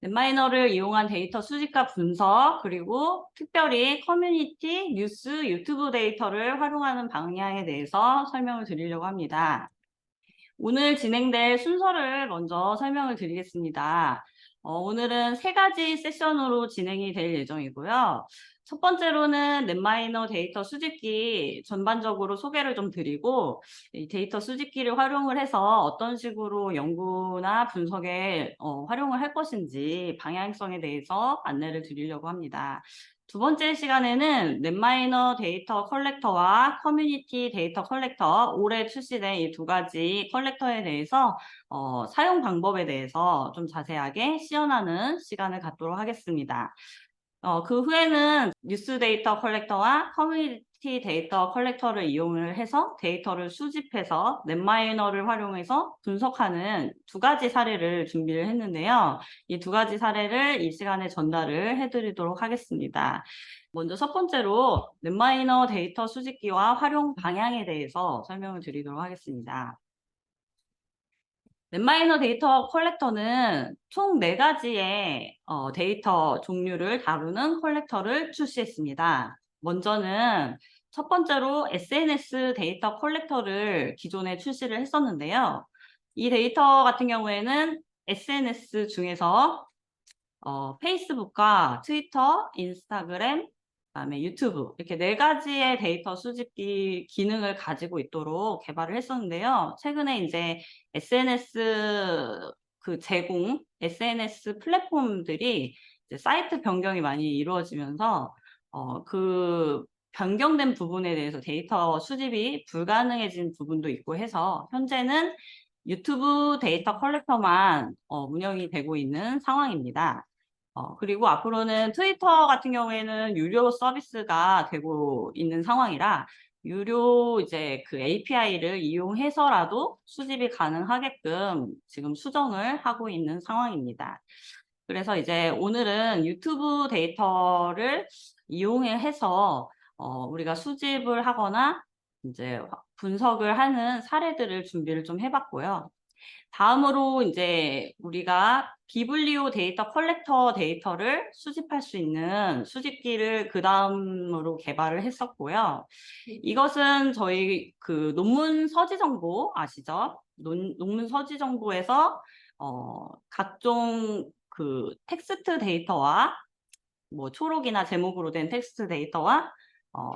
넷마이너를 이용한 데이터 수집과 분석, 그리고 특별히 커뮤니티, 뉴스, 유튜브 데이터를 활용하는 방향에 대해서 설명을 드리려고 합니다. 오늘 진행될 순서를 먼저 설명을 드리겠습니다. 오늘은 3가지 세션으로 진행이 될 예정이고요. 첫 번째로는 넷마이너 데이터 수집기 전반적으로 소개를 좀 드리고, 이 데이터 수집기를 활용을 해서 어떤 식으로 연구나 분석에 활용을 할 것인지 방향성에 대해서 안내를 드리려고 합니다. 두 번째 시간에는 넷마이너 데이터 컬렉터와 커뮤니티 데이터 컬렉터, 올해 출시된 이 2가지 컬렉터에 대해서 사용 방법에 대해서 좀 자세하게 시연하는 시간을 갖도록 하겠습니다. 그 후에는 뉴스 데이터 컬렉터와 커뮤니티 데이터 컬렉터를 이용을 해서 데이터를 수집해서 넷마이너를 활용해서 분석하는 2가지 사례를 준비를 했는데요. 이 2가지 사례를 이 시간에 전달을 해드리도록 하겠습니다. 먼저 첫 번째로 넷마이너 데이터 수집기와 활용 방향에 대해서 설명을 드리도록 하겠습니다. 넷마이너 데이터 컬렉터는 총 4가지의 데이터 종류를 다루는 컬렉터를 출시했습니다. 먼저는 첫 번째로 SNS 데이터 컬렉터를 기존에 출시를 했었는데요. 이 데이터 같은 경우에는 SNS 중에서 페이스북과 트위터, 인스타그램, 그다음에 유튜브 이렇게 4가지의 데이터 수집기 기능을 가지고 있도록 개발을 했었는데요. 최근에 이제 SNS 제공 SNS 플랫폼들이 이제 사이트 변경이 많이 이루어지면서 그 변경된 부분에 대해서 데이터 수집이 불가능해진 부분도 있고 해서 현재는 유튜브 데이터 컬렉터만 운영이 되고 있는 상황입니다. 그리고 앞으로는 트위터 같은 경우에는 유료 서비스가 되고 있는 상황이라 유료 이제 그 API를 이용해서라도 수집이 가능하게끔 지금 수정을 하고 있는 상황입니다. 그래서 이제 오늘은 유튜브 데이터를 이용해서 우리가 수집을 하거나 이제 분석을 하는 사례들을 준비를 좀 해봤고요. 다음으로 이제 우리가 비블리오 데이터 컬렉터 데이터를 수집할 수 있는 수집기를 그다음으로 개발을 했었고요. 이것은 저희 그 논문 서지 정보 아시죠? 논문 서지 정보에서 각종 그 텍스트 데이터와 뭐 초록이나 제목으로 된 텍스트 데이터와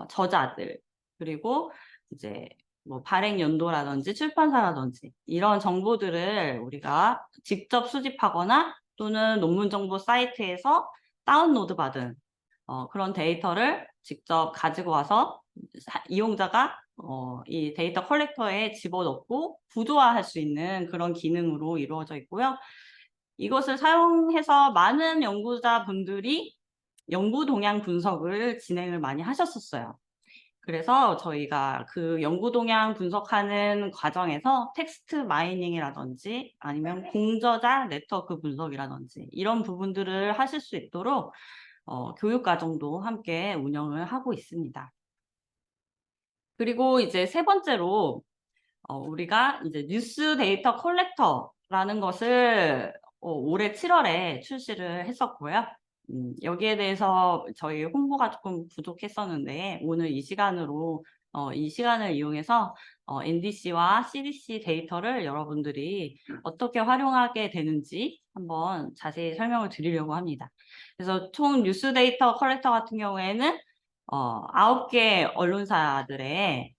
저자들, 그리고 이제 뭐 발행 연도라든지 출판사라든지 이런 정보들을 우리가 직접 수집하거나 또는 논문 정보 사이트에서 다운로드 받은 그런 데이터를 직접 가지고 와서 이용자가 이 데이터 컬렉터에 집어넣고 구조화할 수 있는 그런 기능으로 이루어져 있고요. 이것을 사용해서 많은 연구자분들이 연구 동향 분석을 진행을 많이 하셨었어요. 그래서 저희가 그 연구 동향 분석하는 과정에서 텍스트 마이닝이라든지 아니면 공저자 네트워크 분석이라든지 이런 부분들을 하실 수 있도록 교육 과정도 함께 운영을 하고 있습니다. 그리고 이제 3번째로 우리가 이제 뉴스 데이터 컬렉터라는 것을 올해 7월에 출시를 했었고요. 여기에 대해서 저희 홍보가 조금 부족했었는데 오늘 이 시간으로 이 시간을 이용해서 NDC와 CDC 데이터를 여러분들이 어떻게 활용하게 되는지 한번 자세히 설명을 드리려고 합니다. 그래서 총 뉴스 데이터 컬렉터 같은 경우에는 9개 언론사들의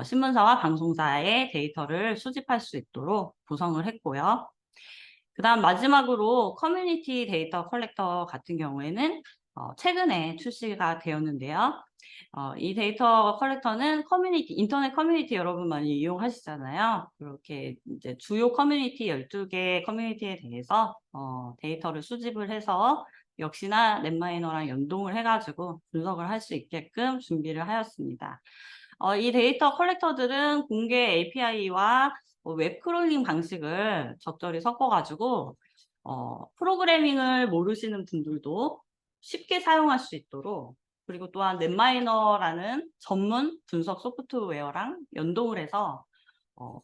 신문사와 방송사의 데이터를 수집할 수 있도록 구성을 했고요. 그다음 마지막으로 커뮤니티 데이터 컬렉터 같은 경우에는 최근에 출시가 되었는데요. 이 데이터 컬렉터는 인터넷 커뮤니티 여러분 많이 이용하시잖아요. 그렇게 이제 주요 커뮤니티 12개 커뮤니티에 대해서 데이터를 수집을 해서 역시나 넷마이너랑 연동을 해가지고 분석을 할 수 있게끔 준비를 하였습니다. 이 데이터 컬렉터들은 공개 API와 웹 크롤링 방식을 적절히 섞어가지고 프로그래밍을 모르시는 분들도 쉽게 사용할 수 있도록, 그리고 또한 넷마이너라는 전문 분석 소프트웨어랑 연동을 해서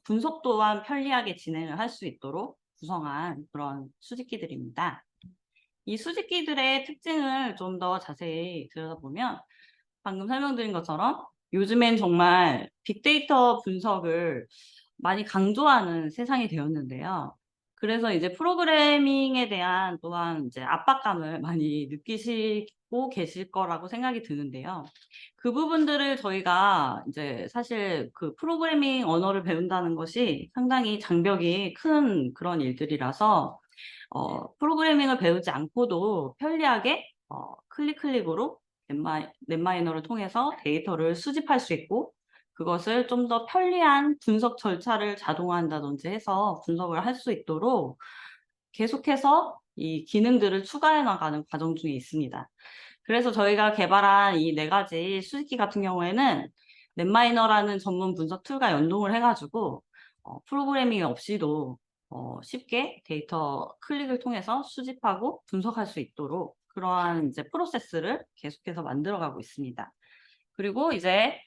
분석 또한 편리하게 진행을 할 수 있도록 구성한 그런 수집기들입니다. 이 수집기들의 특징을 좀 더 자세히 들여다보면 방금 설명드린 것처럼 요즘엔 정말 빅데이터 분석을 많이 강조하는 세상이 되었는데요. 그래서 이제 프로그래밍에 대한 또한 이제 압박감을 많이 느끼시고 계실 거라고 생각이 드는데요. 그 부분들을 저희가 이제 사실 그 프로그래밍 언어를 배운다는 것이 상당히 장벽이 큰 그런 일들이라서 프로그래밍을 배우지 않고도 편리하게 클릭으로 넷마이너를 통해서 데이터를 수집할 수 있고 그것을 좀 더 편리한 분석 절차를 자동화한다든지 해서 분석을 할 수 있도록 계속해서 이 기능들을 추가해 나가는 과정 중에 있습니다. 그래서 저희가 개발한 이 4가지 수집기 같은 경우에는 넷마이너라는 전문 분석 툴과 연동을 해 가지고 프로그래밍 없이도 쉽게 데이터 클릭을 통해서 수집하고 분석할 수 있도록 그러한 이제 프로세스를 계속해서 만들어 가고 있습니다. 그리고 이제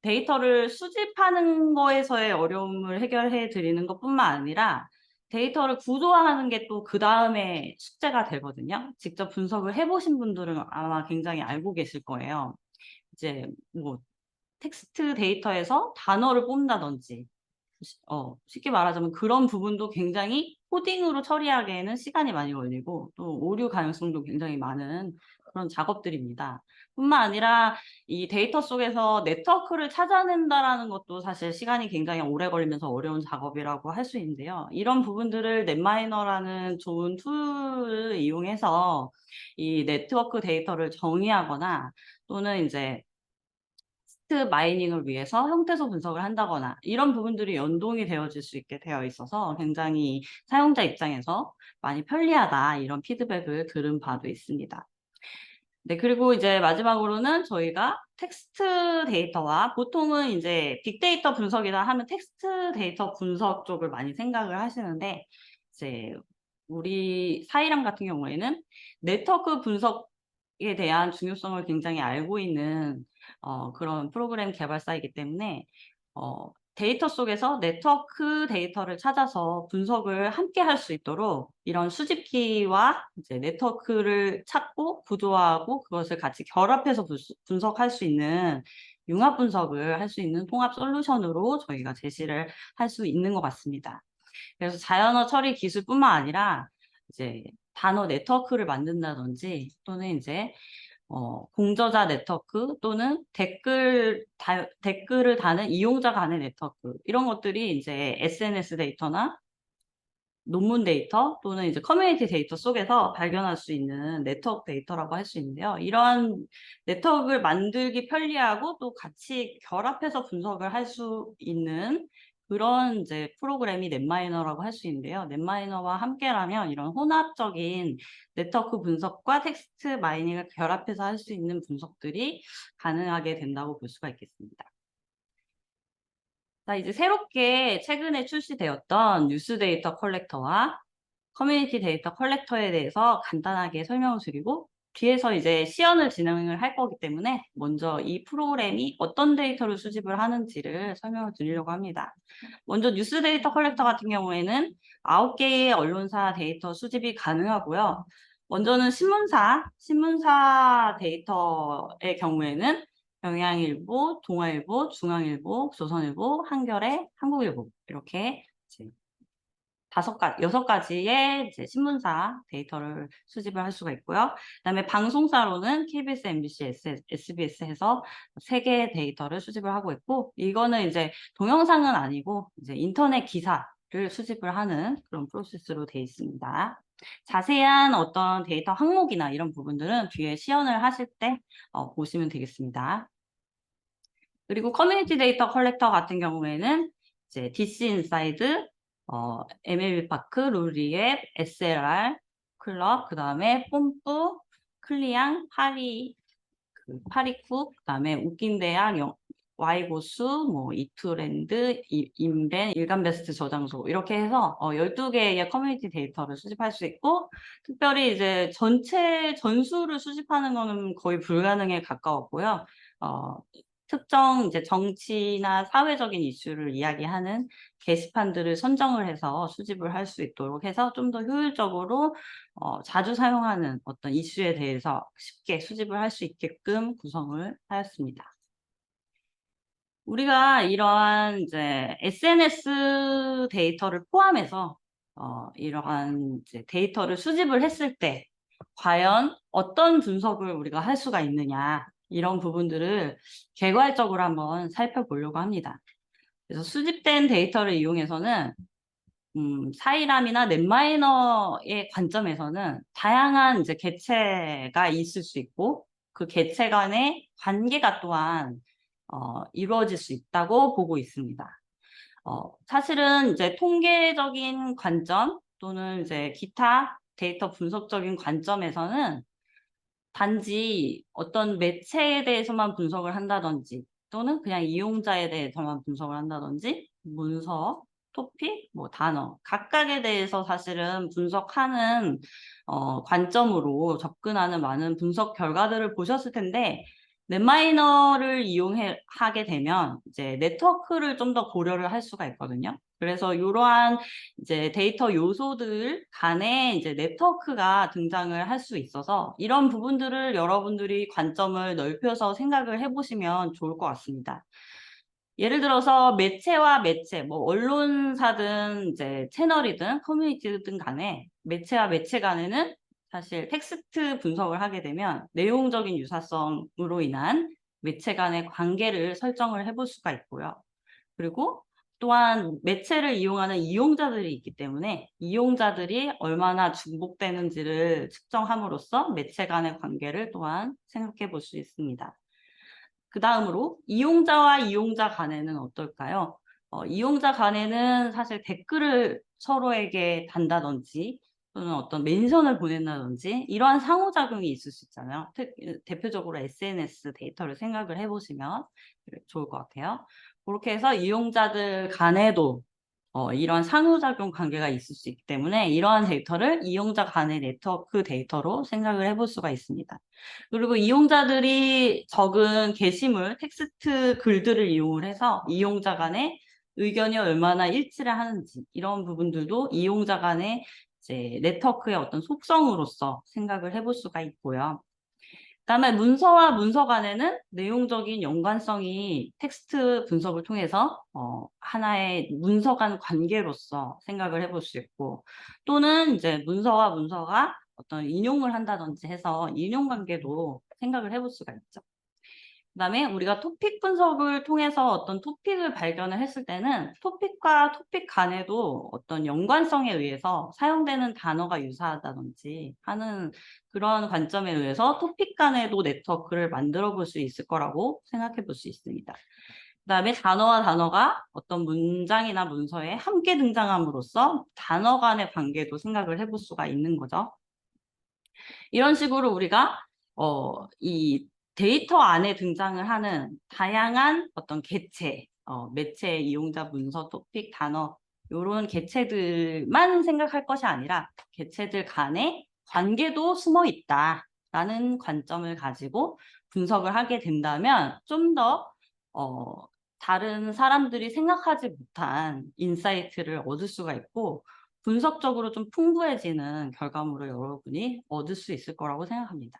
데이터를 수집하는 거에서의 어려움을 해결해 드리는 것뿐만 아니라 데이터를 구조화하는 게 또 그다음에 숙제가 되거든요. 직접 분석을 해 보신 분들은 아마 굉장히 알고 계실 거예요. 이제 뭐 텍스트 데이터에서 단어를 뽑는다든지 쉽게 말하자면 그런 부분도 굉장히 코딩으로 처리하기에는 시간이 많이 걸리고 또 오류 가능성도 굉장히 많은 그런 작업들입니다. 뿐만 아니라 이 데이터 속에서 네트워크를 찾아낸다라는 것도 사실 시간이 굉장히 오래 걸리면서 어려운 작업이라고 할 수 있는데요. 이런 부분들을 넷마이너라는 좋은 툴을 이용해서 이 네트워크 데이터를 정의하거나 또는 이제 텍스트 마이닝을 위해서 형태소 분석을 한다거나 이런 부분들이 연동이 되어질 수 있게 되어 있어서 굉장히 사용자 입장에서 많이 편리하다 이런 피드백을 들은 바도 있습니다. 네, 그리고 이제 마지막으로는 저희가 텍스트 데이터와 보통은 이제 빅데이터 분석이라 하면 텍스트 데이터 분석 쪽을 많이 생각을 하시는데 이제 우리 사이람 같은 경우에는 네트워크 분석에 대한 중요성을 굉장히 알고 있는 그런 프로그램 개발사이기 때문에 데이터 속에서 네트워크 데이터를 찾아서 분석을 함께 할 수 있도록 이런 수집기와 이제 네트워크를 찾고 구조화하고 그것을 같이 결합해서 분석할 수 있는 융합 분석을 할 수 있는 통합 솔루션으로 저희가 제시를 할 수 있는 것 같습니다. 그래서 자연어 처리 기술뿐만 아니라 이제 단어 네트워크를 만든다든지 또는 이제 공저자 네트워크 또는 댓글을 다는 이용자 간의 네트워크 이런 것들이 이제 SNS 데이터나 논문 데이터 또는 이제 커뮤니티 데이터 속에서 발견할 수 있는 네트워크 데이터라고 할 수 있는데요. 이러한 네트워크를 만들기 편리하고 또 같이 결합해서 분석을 할 수 있는 그런 이제 프로그램이 넷마이너라고 할 수 있는데요. 넷마이너와 함께라면 이런 혼합적인 네트워크 분석과 텍스트 마이닝을 결합해서 할 수 있는 분석들이 가능하게 된다고 볼 수가 있겠습니다. 자, 이제 새롭게 최근에 출시되었던 뉴스 데이터 컬렉터와 커뮤니티 데이터 컬렉터에 대해서 간단하게 설명을 드리고 뒤에서 이제 시연을 진행을 할 거기 때문에 먼저 이 프로그램이 어떤 데이터를 수집을 하는지를 설명을 드리려고 합니다. 먼저 뉴스 데이터 컬렉터 같은 경우에는 9개의 언론사 데이터 수집이 가능하고요. 먼저는 신문사 데이터의 경우에는 경향일보, 동아일보, 중앙일보, 조선일보, 한겨레, 한국일보 이렇게 이제 6가지의 이제 신문사 데이터를 수집을 할 수가 있고요. 그다음에 방송사로는 KBS, MBC, SBS 해서 3개의 데이터를 수집을 하고 있고 이거는 이제 동영상은 아니고 이제 인터넷 기사를 수집을 하는 그런 프로세스로 되어 있습니다. 자세한 어떤 데이터 항목이나 이런 부분들은 뒤에 시연을 하실 때 보시면 되겠습니다. 그리고 커뮤니티 데이터 컬렉터 같은 경우에는 이제 DC 인사이드, MLB 파크, 룰리앱, SLR, 클럽, 그다음에 뽐뿌, 클리앙, 파리쿡, 그다음에 웃긴대학, 와이보수, 뭐 이투랜드, 인벤, 일간베스트 저장소 이렇게 해서 12개의 커뮤니티 데이터를 수집할 수 있고 특별히 이제 전체 전수를 수집하는 거는 거의 불가능에 가까웠고요. 특정 이제 정치나 사회적인 이슈를 이야기하는 게시판들을 선정을 해서 수집을 할 수 있도록 해서 좀 더 효율적으로 자주 사용하는 어떤 이슈에 대해서 쉽게 수집을 할 수 있게끔 구성을 하였습니다. 우리가 이러한 이제 SNS 데이터를 포함해서 이러한 이제 데이터를 수집을 했을 때 과연 어떤 분석을 우리가 할 수가 있느냐, 이런 부분들을 개괄적으로 한번 살펴보려고 합니다. 그래서 수집된 데이터를 이용해서는 사이람이나 넷마이너의 관점에서는 다양한 이제 개체가 있을 수 있고, 그 개체 간의 관계가 또한 이루어질 수 있다고 보고 있습니다. 사실은 이제 통계적인 관점 또는 이제 기타 데이터 분석적인 관점에서는 단지 어떤 매체에 대해서만 분석을 한다든지, 또는 그냥 이용자에 대해서만 분석을 한다든지, 문서, 토픽, 뭐 단어 각각에 대해서 사실은 분석하는 관점으로 접근하는 많은 분석 결과들을 보셨을 텐데, 넷마이너를 하게 되면 이제 네트워크를 좀 더 고려를 할 수가 있거든요. 그래서 이러한 이제 데이터 요소들 간에 이제 네트워크가 등장을 할 수 있어서 이런 부분들을 여러분들이 관점을 넓혀서 생각을 해보시면 좋을 것 같습니다. 예를 들어서 매체와 매체, 뭐 언론사든 이제 채널이든 커뮤니티든 간에 매체와 매체 간에는 사실 텍스트 분석을 하게 되면 내용적인 유사성으로 인한 매체 간의 관계를 설정을 해볼 수가 있고요. 그리고 또한 매체를 이용하는 이용자들이 있기 때문에 이용자들이 얼마나 중복되는지를 측정함으로써 매체 간의 관계를 또한 생각해 볼 수 있습니다. 그 다음으로 이용자와 이용자 간에는 어떨까요? 이용자 간에는 사실 댓글을 서로에게 단다든지 또는 어떤 멘션을 보낸다든지 이러한 상호작용이 있을 수 있잖아요. 대표적으로 SNS 데이터를 생각을 해보시면 좋을 것 같아요. 그렇게 해서 이용자들 간에도 이런 상호작용 관계가 있을 수 있기 때문에 이러한 데이터를 이용자 간의 네트워크 데이터로 생각을 해볼 수가 있습니다. 그리고 이용자들이 적은 게시물, 텍스트 글들을 이용을 해서 이용자 간의 의견이 얼마나 일치를 하는지, 이런 부분들도 이용자 간의 이제 네트워크의 어떤 속성으로서 생각을 해볼 수가 있고요. 그다음에 문서와 문서 간에는 내용적인 연관성이 텍스트 분석을 통해서 하나의 문서 간 관계로서 생각을 해볼 수 있고, 또는 이제 문서와 문서가 어떤 인용을 한다든지 해서 인용 관계도 생각을 해볼 수가 있죠. 그다음에 우리가 토픽 분석을 통해서 어떤 토픽을 발견을 했을 때는 토픽과 토픽 간에도 어떤 연관성에 의해서 사용되는 단어가 유사하다든지 하는 그런 관점에 의해서 토픽 간에도 네트워크를 만들어 볼 수 있을 거라고 생각해 볼 수 있습니다. 그다음에 단어와 단어가 어떤 문장이나 문서에 함께 등장함으로써 단어 간의 관계도 생각을 해볼 수가 있는 거죠. 이런 식으로 우리가 이 데이터 안에 등장을 하는 다양한 어떤 개체, 매체, 이용자, 문서, 토픽, 단어, 요런 개체들만 생각할 것이 아니라 개체들 간의 관계도 숨어 있다라는 관점을 가지고 분석을 하게 된다면 좀 더 다른 사람들이 생각하지 못한 인사이트를 얻을 수가 있고, 분석적으로 좀 풍부해지는 결과물을 여러분이 얻을 수 있을 거라고 생각합니다.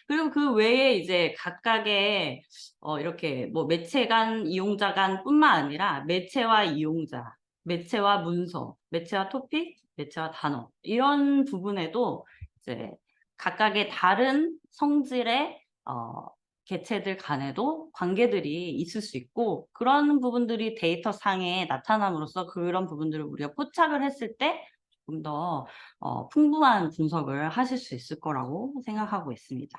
그리고 그 외에 이제 각각의 이렇게 뭐 매체 간, 이용자 간뿐만 아니라 매체와 이용자, 매체와 문서, 매체와 토픽, 매체와 단어, 이런 부분에도 이제 각각의 다른 성질의 개체들 간에도 관계들이 있을 수 있고, 그런 부분들이 데이터 상에 나타남으로써 그런 부분들을 우리가 포착을 했을 때 조금 더 풍부한 분석을 하실 수 있을 거라고 생각하고 있습니다.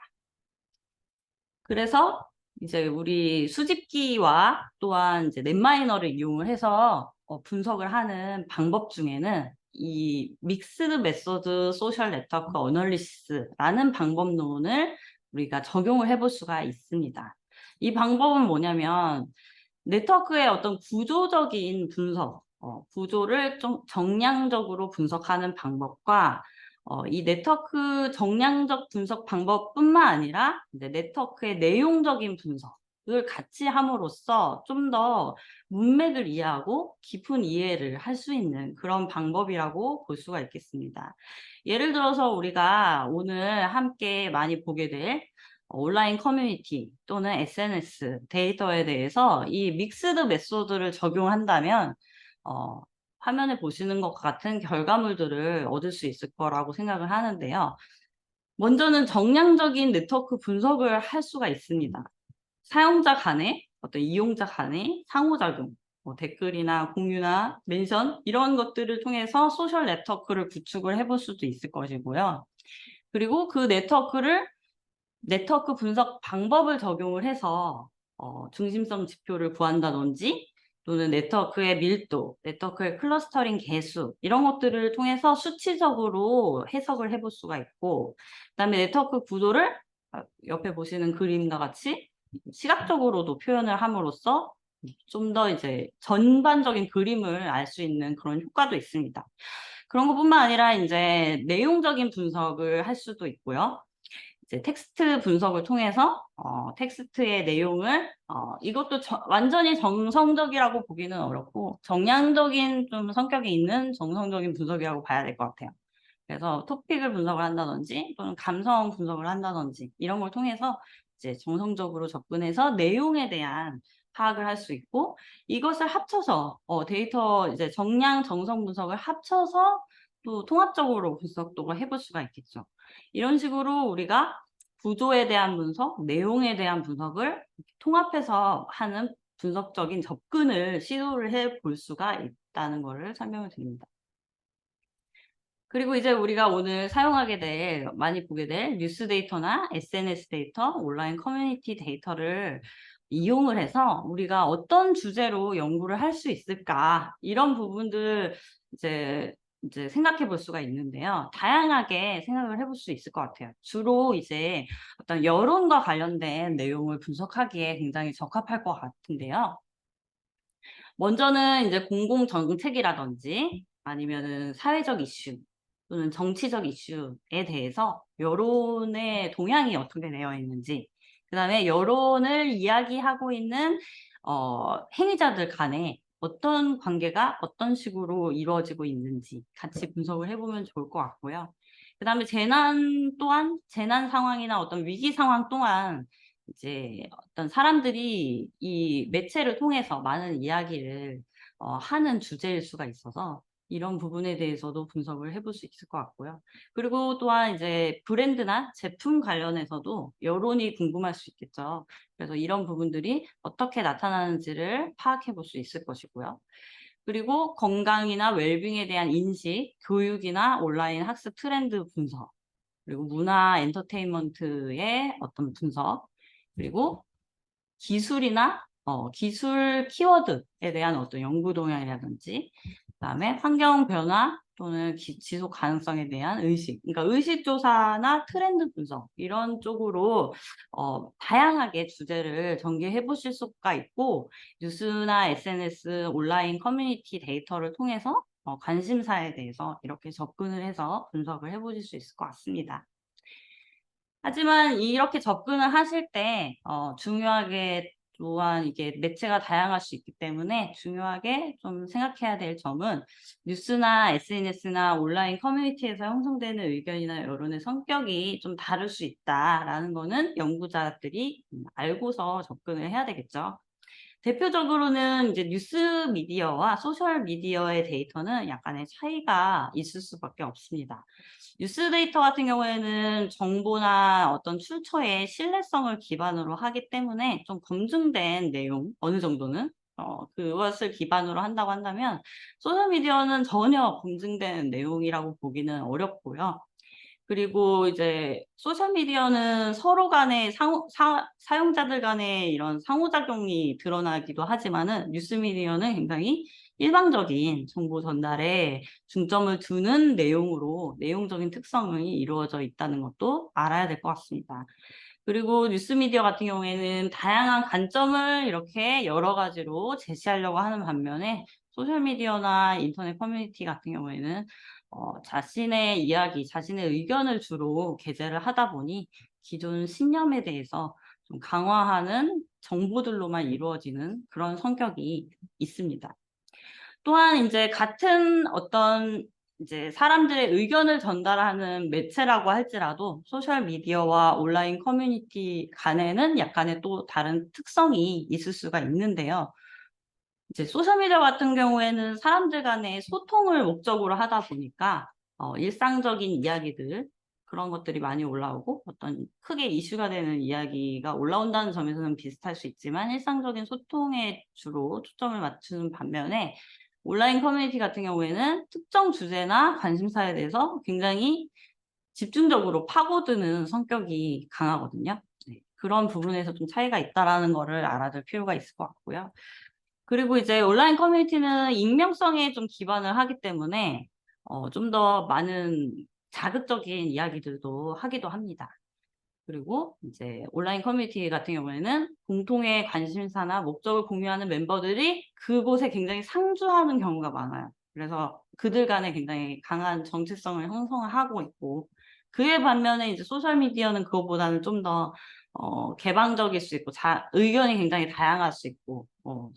그래서 이제 우리 수집기와 또한 이제 넷마이너를 이용을 해서 분석을 하는 방법 중에는 이 믹스드 메소드 소셜 네트워크 어널리시스라는 방법론을 우리가 적용을 해볼 수가 있습니다. 이 방법은 뭐냐면 네트워크의 어떤 구조적인 분석, 구조를 좀 정량적으로 분석하는 방법과 이 네트워크 정량적 분석 방법뿐만 아니라 이제 네트워크의 내용적인 분석, 같이 함으로써 좀 더 문맥을 이해하고 깊은 이해를 할 수 있는 그런 방법이라고 볼 수가 있겠습니다. 예를 들어서 우리가 오늘 함께 많이 보게 될 온라인 커뮤니티 또는 SNS 데이터에 대해서 이 믹스드 메소드를 적용한다면 어 화면에 보시는 것 같은 결과물들을 얻을 수 있을 거라고 생각을 하는데요. 먼저는 정량적인 네트워크 분석을 할 수가 있습니다. 사용자 간의 어떤 이용자 간의 상호작용, 뭐 댓글이나 공유나 멘션 이런 것들을 통해서 소셜 네트워크를 구축을 해볼 수도 있을 것이고요. 그리고 그 네트워크 분석 방법을 적용을 해서 중심성 지표를 구한다든지 또는 네트워크의 밀도, 네트워크의 클러스터링 개수 이런 것들을 통해서 수치적으로 해석을 해볼 수가 있고, 그다음에 네트워크 구도를 옆에 보시는 그림과 같이 시각적으로도 표현을 함으로써 좀 더 이제 전반적인 그림을 알 수 있는 그런 효과도 있습니다. 그런 것뿐만 아니라 인제 내용적인 분석을 할 수도 있고요. 이제 텍스트 분석을 통해서 텍스트의 내용을 이것도 완전히 정성적이라고 보기는 어렵고 정량적인 좀 성격이 있는 정성적인 분석이라고 봐야 될 것 같아요. 그래서 토픽을 분석을 한다든지 또는 감성 분석을 한다든지 이런 걸 통해서 이제 정성적으로 접근해서 내용에 대한 파악을 할 수 있고, 이것을 합쳐서 데이터 이제 정량, 정성 분석을 합쳐서 또 통합적으로 분석도 해볼 수가 있겠죠. 이런 식으로 우리가 구조에 대한 분석, 내용에 대한 분석을 통합해서 하는 분석적인 접근을 시도를 해 볼 수가 있다는 거를 설명을 드립니다. 그리고 이제 우리가 오늘 사용하게 될 많이 보게 될 뉴스 데이터나 SNS 데이터, 온라인 커뮤니티 데이터를 이용을 해서 우리가 어떤 주제로 연구를 할 수 있을까 이런 부분들 이제 생각해 볼 수가 있는데요. 다양하게 생각을 해볼 수 있을 것 같아요. 주로 이제 어떤 여론과 관련된 내용을 분석하기에 굉장히 적합할 것 같은데요. 먼저는 이제 공공 정책이라든지 아니면은 사회적 이슈 또는 정치적 이슈에 대해서 여론의 동향이 어떻게 되어 있는지, 그다음에 여론을 이야기하고 있는 행위자들 간에 어떤 관계가 어떤 식으로 이루어지고 있는지 같이 분석을 해 보면 좋을 것 같고요. 그다음에 재난 상황이나 어떤 위기 상황 동안 이제 어떤 사람들이 이 매체를 통해서 많은 이야기를 하는 주제일 수가 있어서 이런 부분에 대해서도 분석을 해볼 수 있을 것 같고요. 그리고 또한 이제 브랜드나 제품 관련해서도 여론이 궁금할 수 있겠죠. 그래서 이런 부분들이 어떻게 나타나는지를 파악해 볼 수 있을 것이고요. 그리고 건강이나 웰빙에 대한 인식, 교육이나 온라인 학습 트렌드 분석, 그리고 문화 엔터테인먼트의 어떤 분석, 그리고 기술이나 기술 키워드에 대한 어떤 연구 동향이라든지, 그다음에 환경 변화 또는 지속 가능성에 대한 의식, 그러니까 의식 조사나 트렌드 분석 이런 쪽으로 다양하게 주제를 전개해 보실 수가 있고, 뉴스나 SNS, 온라인 커뮤니티 데이터를 통해서 관심사에 대해서 이렇게 접근을 해서 분석을 해 보실 수 있을 것 같습니다. 하지만 이렇게 접근을 하실 때 중요하게, 또한 이게 매체가 다양할 수 있기 때문에 중요하게 좀 생각해야 될 점은 뉴스나 SNS나 온라인 커뮤니티에서 형성되는 의견이나 여론의 성격이 좀 다를 수 있다라는 거는 연구자들이 알고서 접근을 해야 되겠죠. 대표적으로는 이제 뉴스 미디어와 소셜 미디어의 데이터는 약간의 차이가 있을 수밖에 없습니다. 뉴스 데이터 같은 경우에는 정보나 어떤 출처의 신뢰성을 기반으로 하기 때문에 좀 검증된 내용, 어느 정도는 그것을 기반으로 한다고 한다면, 소셜 미디어는 전혀 검증된 내용이라고 보기는 어렵고요. 그리고 이제 소셜 미디어는 서로 간의 사용자들 간의 이런 상호작용이 드러나기도 하지만은, 뉴스 미디어는 굉장히 일방적인 정보 전달에 중점을 두는 내용으로 내용적인 특성이 이루어져 있다는 것도 알아야 될 것 같습니다. 그리고 뉴스 미디어 같은 경우에는 다양한 관점을 이렇게 여러 가지로 제시하려고 하는 반면에, 소셜 미디어나 인터넷 커뮤니티 같은 경우에는 자신의 이야기, 자신의 의견을 주로 게재를 하다 보니 기존 신념에 대해서 좀 강화하는 정보들로만 이루어지는 그런 성격이 있습니다. 또한 이제 같은 어떤 이제 사람들의 의견을 전달하는 매체라고 할지라도 소셜 미디어와 온라인 커뮤니티 간에는 약간의 또 다른 특성이 있을 수가 있는데요. 이제 소셜 미디어 같은 경우에는 사람들 간의 소통을 목적으로 하다 보니까 일상적인 이야기들 그런 것들이 많이 올라오고 어떤 크게 이슈가 되는 이야기가 올라온다는 점에서는 비슷할 수 있지만 일상적인 소통에 주로 초점을 맞추는 반면에 온라인 커뮤니티 같은 경우에는 특정 주제나 관심사에 대해서 굉장히 집중적으로 파고드는 성격이 강하거든요. 네. 그런 부분에서 좀 차이가 있다라는 거를 알아둘 필요가 있을 것 같고요. 그리고 이제 온라인 커뮤니티는 익명성에 좀 기반을 하기 때문에 좀 더 많은 자극적인 이야기들도 하기도 합니다. 그리고 이제 온라인 커뮤니티 같은 경우에는 공통의 관심사나 목적을 공유하는 멤버들이 그곳에 굉장히 상주하는 경우가 많아요. 그래서 그들 간에 굉장히 강한 정체성을 형성하고 있고 그에 반면에 이제 소셜 미디어는 그것보다는 좀 더 개방적일 수 있고 의견이 굉장히 다양할 수 있고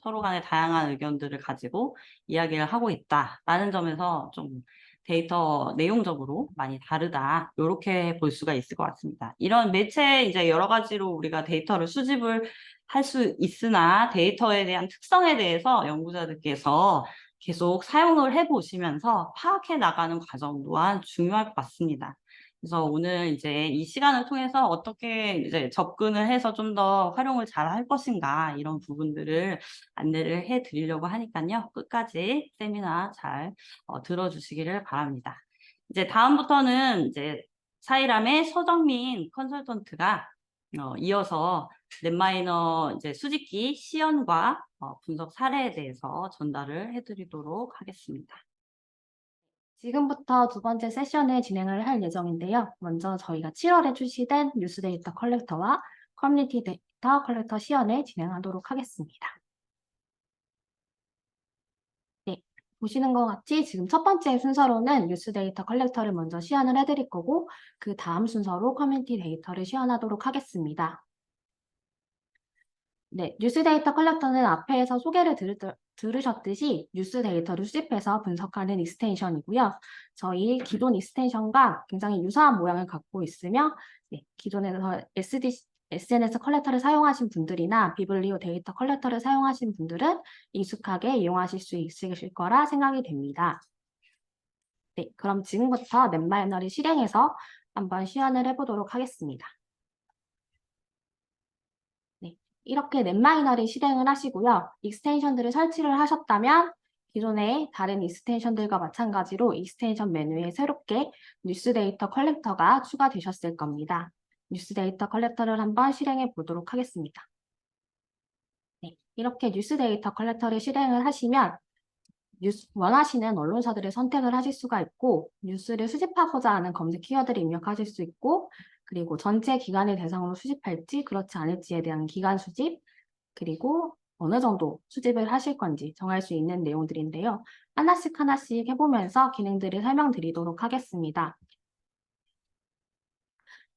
서로 간에 다양한 의견들을 가지고 이야기를 하고 있다라는 점에서 좀 데이터 내용적으로 많이 다르다. 요렇게 볼 수가 있을 것 같습니다. 이런 매체 이제 여러 가지로 우리가 데이터를 수집을 할 수 있으나 데이터에 대한 특성에 대해서 연구자들께서 계속 사용을 해 보시면서 파악해 나가는 과정 또한 중요할 것 같습니다. 그래서 오늘 이제 이 시간을 통해서 어떻게 이제 접근을 해서 좀 더 활용을 잘 할 것인가 이런 부분들을 안내를 해 드리려고 하니깐요. 끝까지 세미나 잘 들어주시기를 바랍니다. 이제 다음부터는 이제 사이람의 서정민 컨설턴트가 이어서 넷마이너 이제 수집기 시연과 분석 사례에 대해서 전달을 해드리도록 하겠습니다. 지금부터 두 번째 세션을 진행을 할 예정인데요. 먼저 저희가 7월에 출시된 뉴스 데이터 컬렉터와 커뮤니티 데이터 컬렉터 시연을 진행하도록 하겠습니다. 네, 보시는 것 같이 지금 첫 번째 순서로는 뉴스 데이터 컬렉터를 먼저 시연을 해드릴 거고 그 다음 순서로 커뮤니티 데이터를 시연하도록 하겠습니다. 네, 뉴스 데이터 컬렉터는 앞에서 소개를 들으셨듯이 뉴스 데이터를 수집해서 분석하는 익스텐션이고요. 저희 기존 익스텐션과 굉장히 유사한 모양을 갖고 있으며 기존에서 SNS 컬렉터를 사용하신 분들이나 비블리오 데이터 컬렉터를 사용하신 분들은 익숙하게 이용하실 수 있으실 거라 생각이 됩니다. 네, 그럼 지금부터 넷마이너를 실행해서 한번 시연을 해보도록 하겠습니다. 이렇게 넷마이너를 실행을 하시고요. 익스텐션들을 설치를 하셨다면 기존의 다른 익스텐션들과 마찬가지로 익스텐션 메뉴에 새롭게 뉴스 데이터 컬렉터가 추가되셨을 겁니다. 뉴스 데이터 컬렉터를 한번 실행해 보도록 하겠습니다. 네, 이렇게 뉴스 데이터 컬렉터를 실행을 하시면 원하시는 언론사들을 선택을 하실 수가 있고 뉴스를 수집하고자 하는 검색 키워드를 입력하실 수 있고 그리고 전체 기관을 대상으로 수집할지 그렇지 않을지에 대한 기관 수집 그리고 어느 정도 수집을 하실 건지 정할 수 있는 내용들인데요. 하나씩 하나씩 해보면서 기능들을 설명드리도록 하겠습니다.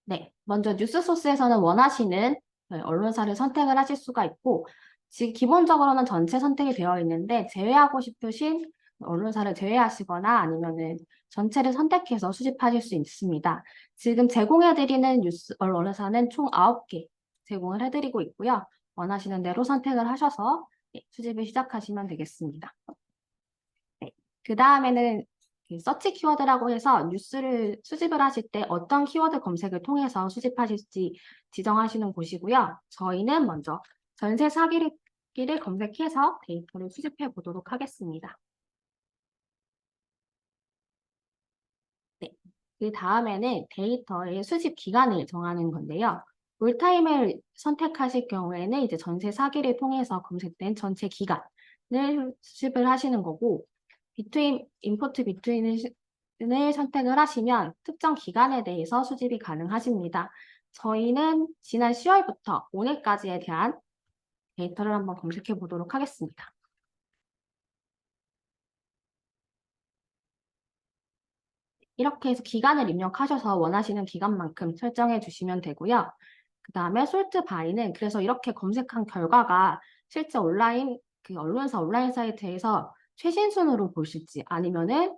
네, 먼저 뉴스 소스에서는 원하시는 언론사를 선택을 하실 수가 있고 지금 기본적으로는 전체 선택이 되어 있는데 제외하고 싶으신 언론사를 제외하시거나 아니면은 전체를 선택해서 수집하실 수 있습니다. 지금 제공해드리는 뉴스 언론사는 총 9개 제공을 해드리고 있고요. 원하시는 대로 선택을 하셔서 수집을 시작하시면 되겠습니다. 네, 그 다음에는 서치 키워드라고 해서 뉴스를 수집을 하실 때 어떤 키워드 검색을 통해서 수집하실지 지정하시는 곳이고요. 저희는 먼저 전세 사기를 검색해서 데이터를 수집해 보도록 하겠습니다. 네, 그 다음에는 데이터의 수집 기간을 정하는 건데요. 올타임을 선택하실 경우에는 이제 전세 사기를 통해서 검색된 전체 기간을 수집을 하시는 거고 임포트 비트윈을 선택을 하시면 특정 기간에 대해서 수집이 가능하십니다. 저희는 지난 10월부터 오늘까지에 대한 데이터를 한번 검색해 보도록 하겠습니다. 이렇게 해서 기간을 입력하셔서 원하시는 기간만큼 설정해 주시면 되고요. 그 다음에 솔트 바이는 그래서 이렇게 검색한 결과가 실제 온라인 그 언론사 온라인 사이트에서 최신 순으로 보실지 아니면은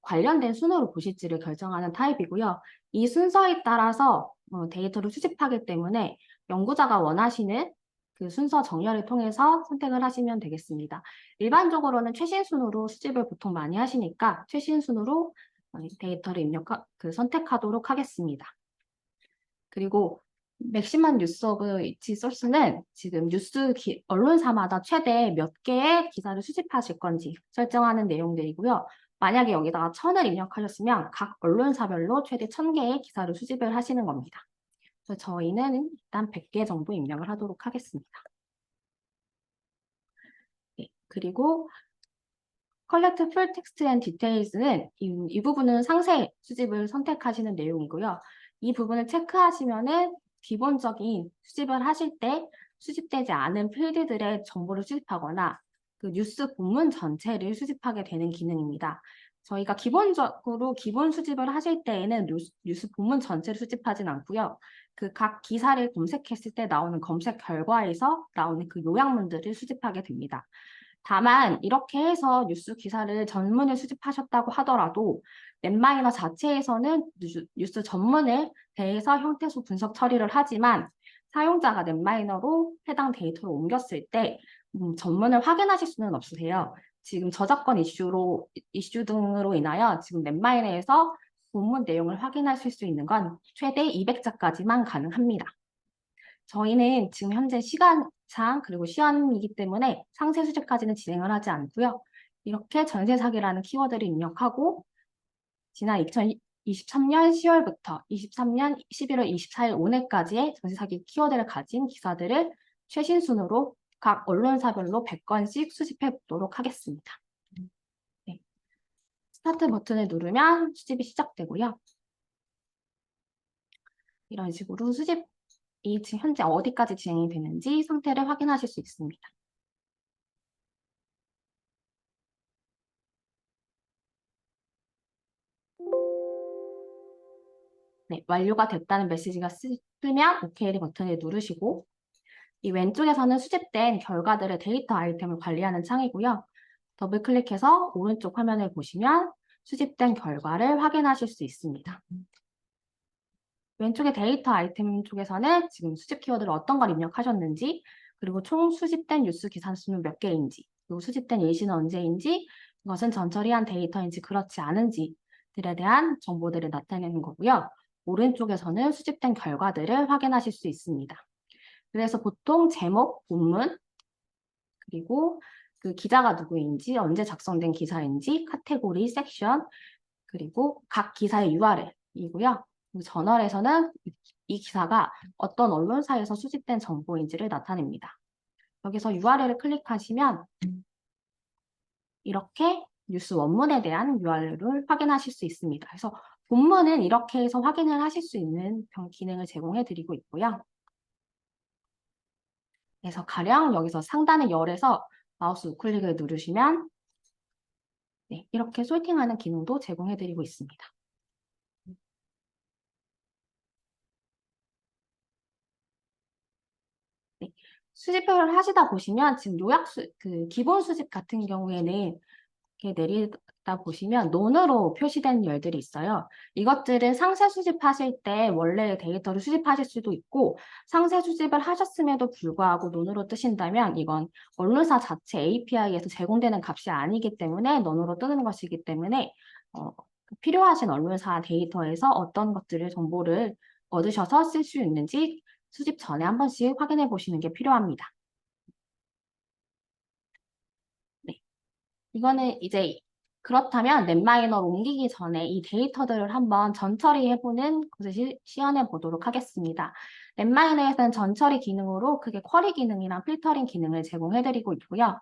관련된 순으로 보실지를 결정하는 타입이고요. 이 순서에 따라서 데이터를 수집하기 때문에 연구자가 원하시는 그 순서 정렬을 통해서 선택을 하시면 되겠습니다. 일반적으로는 최신 순으로 수집을 보통 많이 하시니까 최신 순으로 데이터를 선택하도록 하겠습니다. 그리고 맥시멈 뉴스 오브 이치 소스는 지금 언론사마다 최대 몇 개의 기사를 수집하실 건지 설정하는 내용들이고요. 만약에 여기다가 1000을 입력하셨으면 각 언론사별로 최대 1000개의 기사를 수집을 하시는 겁니다. 그래서 저희는 일단 100개 정도 입력을 하도록 하겠습니다. 네, 그리고 Collect Full Text and Details는 이 부분은 상세 수집을 선택하시는 내용이고요. 이 부분을 체크하시면은 기본적인 수집을 하실 때 수집되지 않은 필드들의 정보를 수집하거나 그 뉴스 본문 전체를 수집하게 되는 기능입니다. 저희가 기본적으로 기본 수집을 하실 때에는 뉴스 본문 전체를 수집하진 않고요. 그 각 기사를 검색했을 때 나오는 검색 결과에서 나오는 그 요약문들을 수집하게 됩니다. 다만 이렇게 해서 뉴스 기사를 전문을 수집하셨다고 하더라도 넷마이너 자체에서는 뉴스 전문에 대해서 형태소 분석 처리를 하지만 사용자가 넷마이너로 해당 데이터를 옮겼을 때 전문을 확인하실 수는 없으세요. 지금 저작권 이슈 등으로 인하여 지금 넷마이너에서 본문 내용을 확인하실 수 있는 건 최대 200자까지만 가능합니다. 저희는 지금 현재 시간상 그리고 시연이기 때문에 상세 수집까지는 진행을 하지 않고요. 이렇게 전세 사기라는 키워드를 입력하고 지난 2023년 10월부터 23년 11월 24일 오늘까지의 전세 사기 키워드를 가진 기사들을 최신 순으로 각 언론사별로 100건씩 수집해 보도록 하겠습니다. 네. 스타트 버튼을 누르면 수집이 시작되고요. 이런 식으로 수집이 지금 현재 어디까지 진행이 되는지 상태를 확인하실 수 있습니다. 네, 완료가 됐다는 메시지가 뜨면 OK 버튼을 누르시고 이 왼쪽에서는 수집된 결과들의 데이터 아이템을 관리하는 창이고요. 더블 클릭해서 오른쪽 화면을 보시면 수집된 결과를 확인하실 수 있습니다. 왼쪽의 데이터 아이템 쪽에서는 지금 수집 키워드를 어떤 걸 입력하셨는지 그리고 총 수집된 뉴스 기사 수는 몇 개인지 그리고 수집된 예시는 언제인지 이것은 전처리한 데이터인지 그렇지 않은지들에 대한 정보들을 나타내는 거고요. 오른쪽에서는 수집된 결과들을 확인하실 수 있습니다. 그래서 보통 제목, 본문, 그리고 그 기자가 누구인지, 언제 작성된 기사인지, 카테고리, 섹션, 그리고 각 기사의 URL이고요. 저널에서는 이 기사가 어떤 언론사에서 수집된 정보인지를 나타냅니다. 여기서 URL을 클릭하시면 이렇게 뉴스 원문에 대한 URL을 확인하실 수 있습니다. 그래서 본문은 이렇게 해서 확인을 하실 수 있는 기능을 제공해 드리고 있고요. 그래서 가령 여기서 상단의 열에서 마우스 우클릭을 누르시면 네, 이렇게 소팅하는 기능도 제공해 드리고 있습니다. 네, 수집을 하시다 보시면 지금 기본 수집 같은 경우에는 이렇게 내리다 보시면 논으로 표시된 열들이 있어요. 이것들은 상세 수집하실 때 원래 데이터를 수집하실 수도 있고 상세 수집을 하셨음에도 불구하고 논으로 뜨신다면 이건 언론사 자체 API에서 제공되는 값이 아니기 때문에 논으로 뜨는 것이기 때문에 필요하신 언론사 데이터에서 어떤 정보를 얻으셔서 쓸 수 있는지 수집 전에 한 번씩 확인해 보시는 게 필요합니다. 네. 이거는 이제 그렇다면 넷마이너로 옮기기 전에 이 데이터들을 한번 전처리해보는 것을 시연해 보도록 하겠습니다. 넷마이너에서는 전처리 기능으로 크게 쿼리 기능이랑 필터링 기능을 제공해드리고 있고요.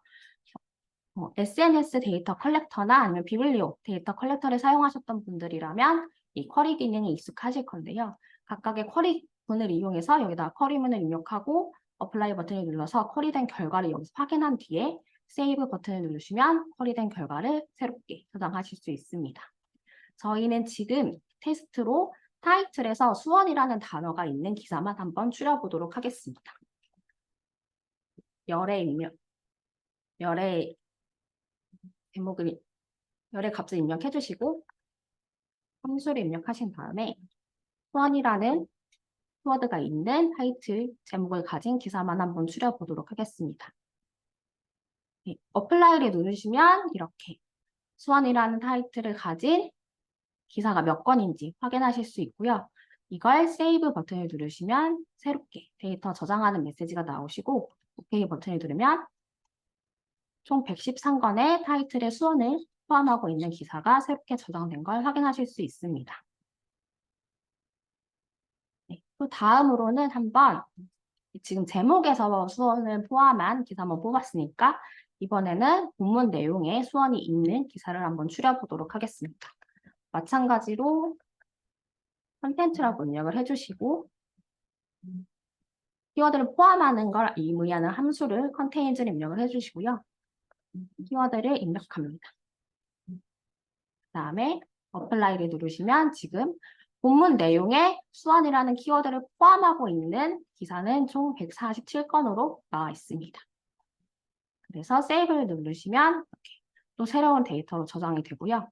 SNS 데이터 컬렉터나 아니면 비블리오 데이터 컬렉터를 사용하셨던 분들이라면 이 쿼리 기능이 익숙하실 건데요. 각각의 쿼리문을 이용해서 여기다 쿼리문을 입력하고 어플라이 버튼을 눌러서 쿼리된 결과를 여기서 확인한 뒤에 세이브 버튼을 누르시면 쿼리된 결과를 새롭게 저장하실 수 있습니다. 저희는 지금 테스트로 타이틀에서 수원이라는 단어가 있는 기사만 한번 추려보도록 하겠습니다. 열의 제목을, 열의 값을 입력해 주시고 함수를 입력하신 다음에 수원이라는 키워드가 있는 타이틀 제목을 가진 기사만 한번 추려보도록 하겠습니다. 네, 어플라이를 누르시면 이렇게 수원이라는 타이틀을 가진 기사가 몇 건인지 확인하실 수 있고요. 이걸 세이브 버튼을 누르시면 새롭게 데이터 저장하는 메시지가 나오시고 OK 버튼을 누르면 총 113건의 타이틀의 수원을 포함하고 있는 기사가 새롭게 저장된 걸 확인하실 수 있습니다. 네, 또 다음으로는 한번 지금 제목에서 수원을 포함한 기사 한번 뽑았으니까 이번에는 본문 내용에 수원이 있는 기사를 한번 추려보도록 하겠습니다. 마찬가지로 컨텐츠라고 입력을 해주시고 키워드를 포함하는 걸 의미하는 함수를 컨테인즈를 입력을 해주시고요. 키워드를 입력합니다. 그 다음에 어플라이를 누르시면 지금 본문 내용에 수원이라는 키워드를 포함하고 있는 기사는 총 147건으로 나와 있습니다. 그래서 세이브를 누르시면 이렇게 또 새로운 데이터로 저장이 되고요.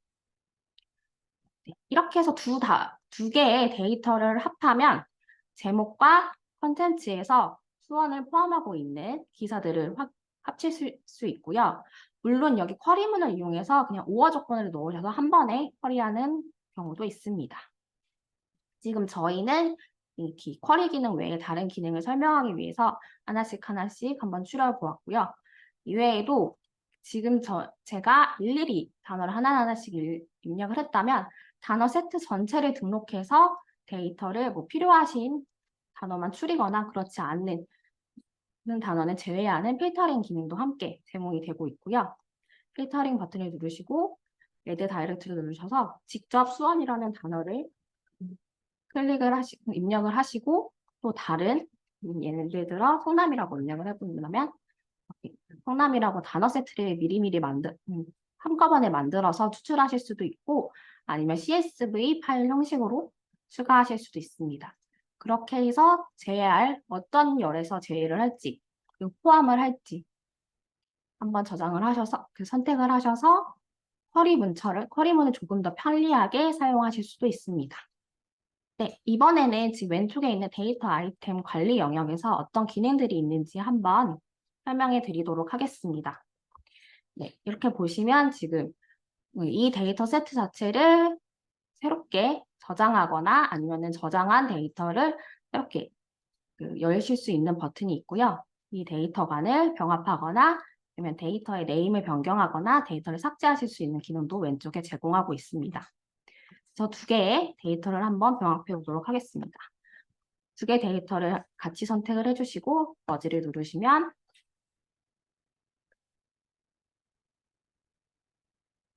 네, 이렇게 해서 두 개의 데이터를 합하면 제목과 컨텐츠에서 수원을 포함하고 있는 기사들을 합칠 수 있고요. 물론 여기 쿼리문을 이용해서 그냥 오어 조건을 넣으셔서 한 번에 쿼리하는 경우도 있습니다. 지금 저희는 이 쿼리 기능 외에 다른 기능을 설명하기 위해서 하나씩 한번 추려보았고요. 이외에도 지금 제가 일일이 단어를 하나하나씩 입력을 했다면 단어 세트 전체를 등록해서 데이터를 뭐 필요하신 단어만 추리거나 그렇지 않는 단어는 제외하는 필터링 기능도 함께 제공이 되고 있고요. 필터링 버튼을 누르시고 레드 다이렉트를 누르셔서 직접 수원이라는 단어를 입력을 하시고 또 다른 예를 들어 성남이라고 입력을 해본다면 성남이라고 단어 세트를 미리미리 한꺼번에 만들어서 추출하실 수도 있고 아니면 CSV 파일 형식으로 추가하실 수도 있습니다. 그렇게 해서 제외할 어떤 열에서 제외를 할지 그리고 포함을 할지 한번 저장을 하셔서 선택을 하셔서 쿼리문을 조금 더 편리하게 사용하실 수도 있습니다. 네, 이번에는 지금 왼쪽에 있는 데이터 아이템 관리 영역에서 어떤 기능들이 있는지 한번 설명해 드리도록 하겠습니다. 네, 이렇게 보시면 지금 이 데이터 세트 자체를 새롭게 저장하거나 아니면 저장한 데이터를 이렇게 열실 수 있는 버튼이 있고요. 이 데이터관을 병합하거나 아니면 데이터의 네임을 변경하거나 데이터를 삭제하실 수 있는 기능도 왼쪽에 제공하고 있습니다. 저 두 개의 데이터를 한번 병합해 보도록 하겠습니다. 두 개의 데이터를 같이 선택을 해주시고 머지를 누르시면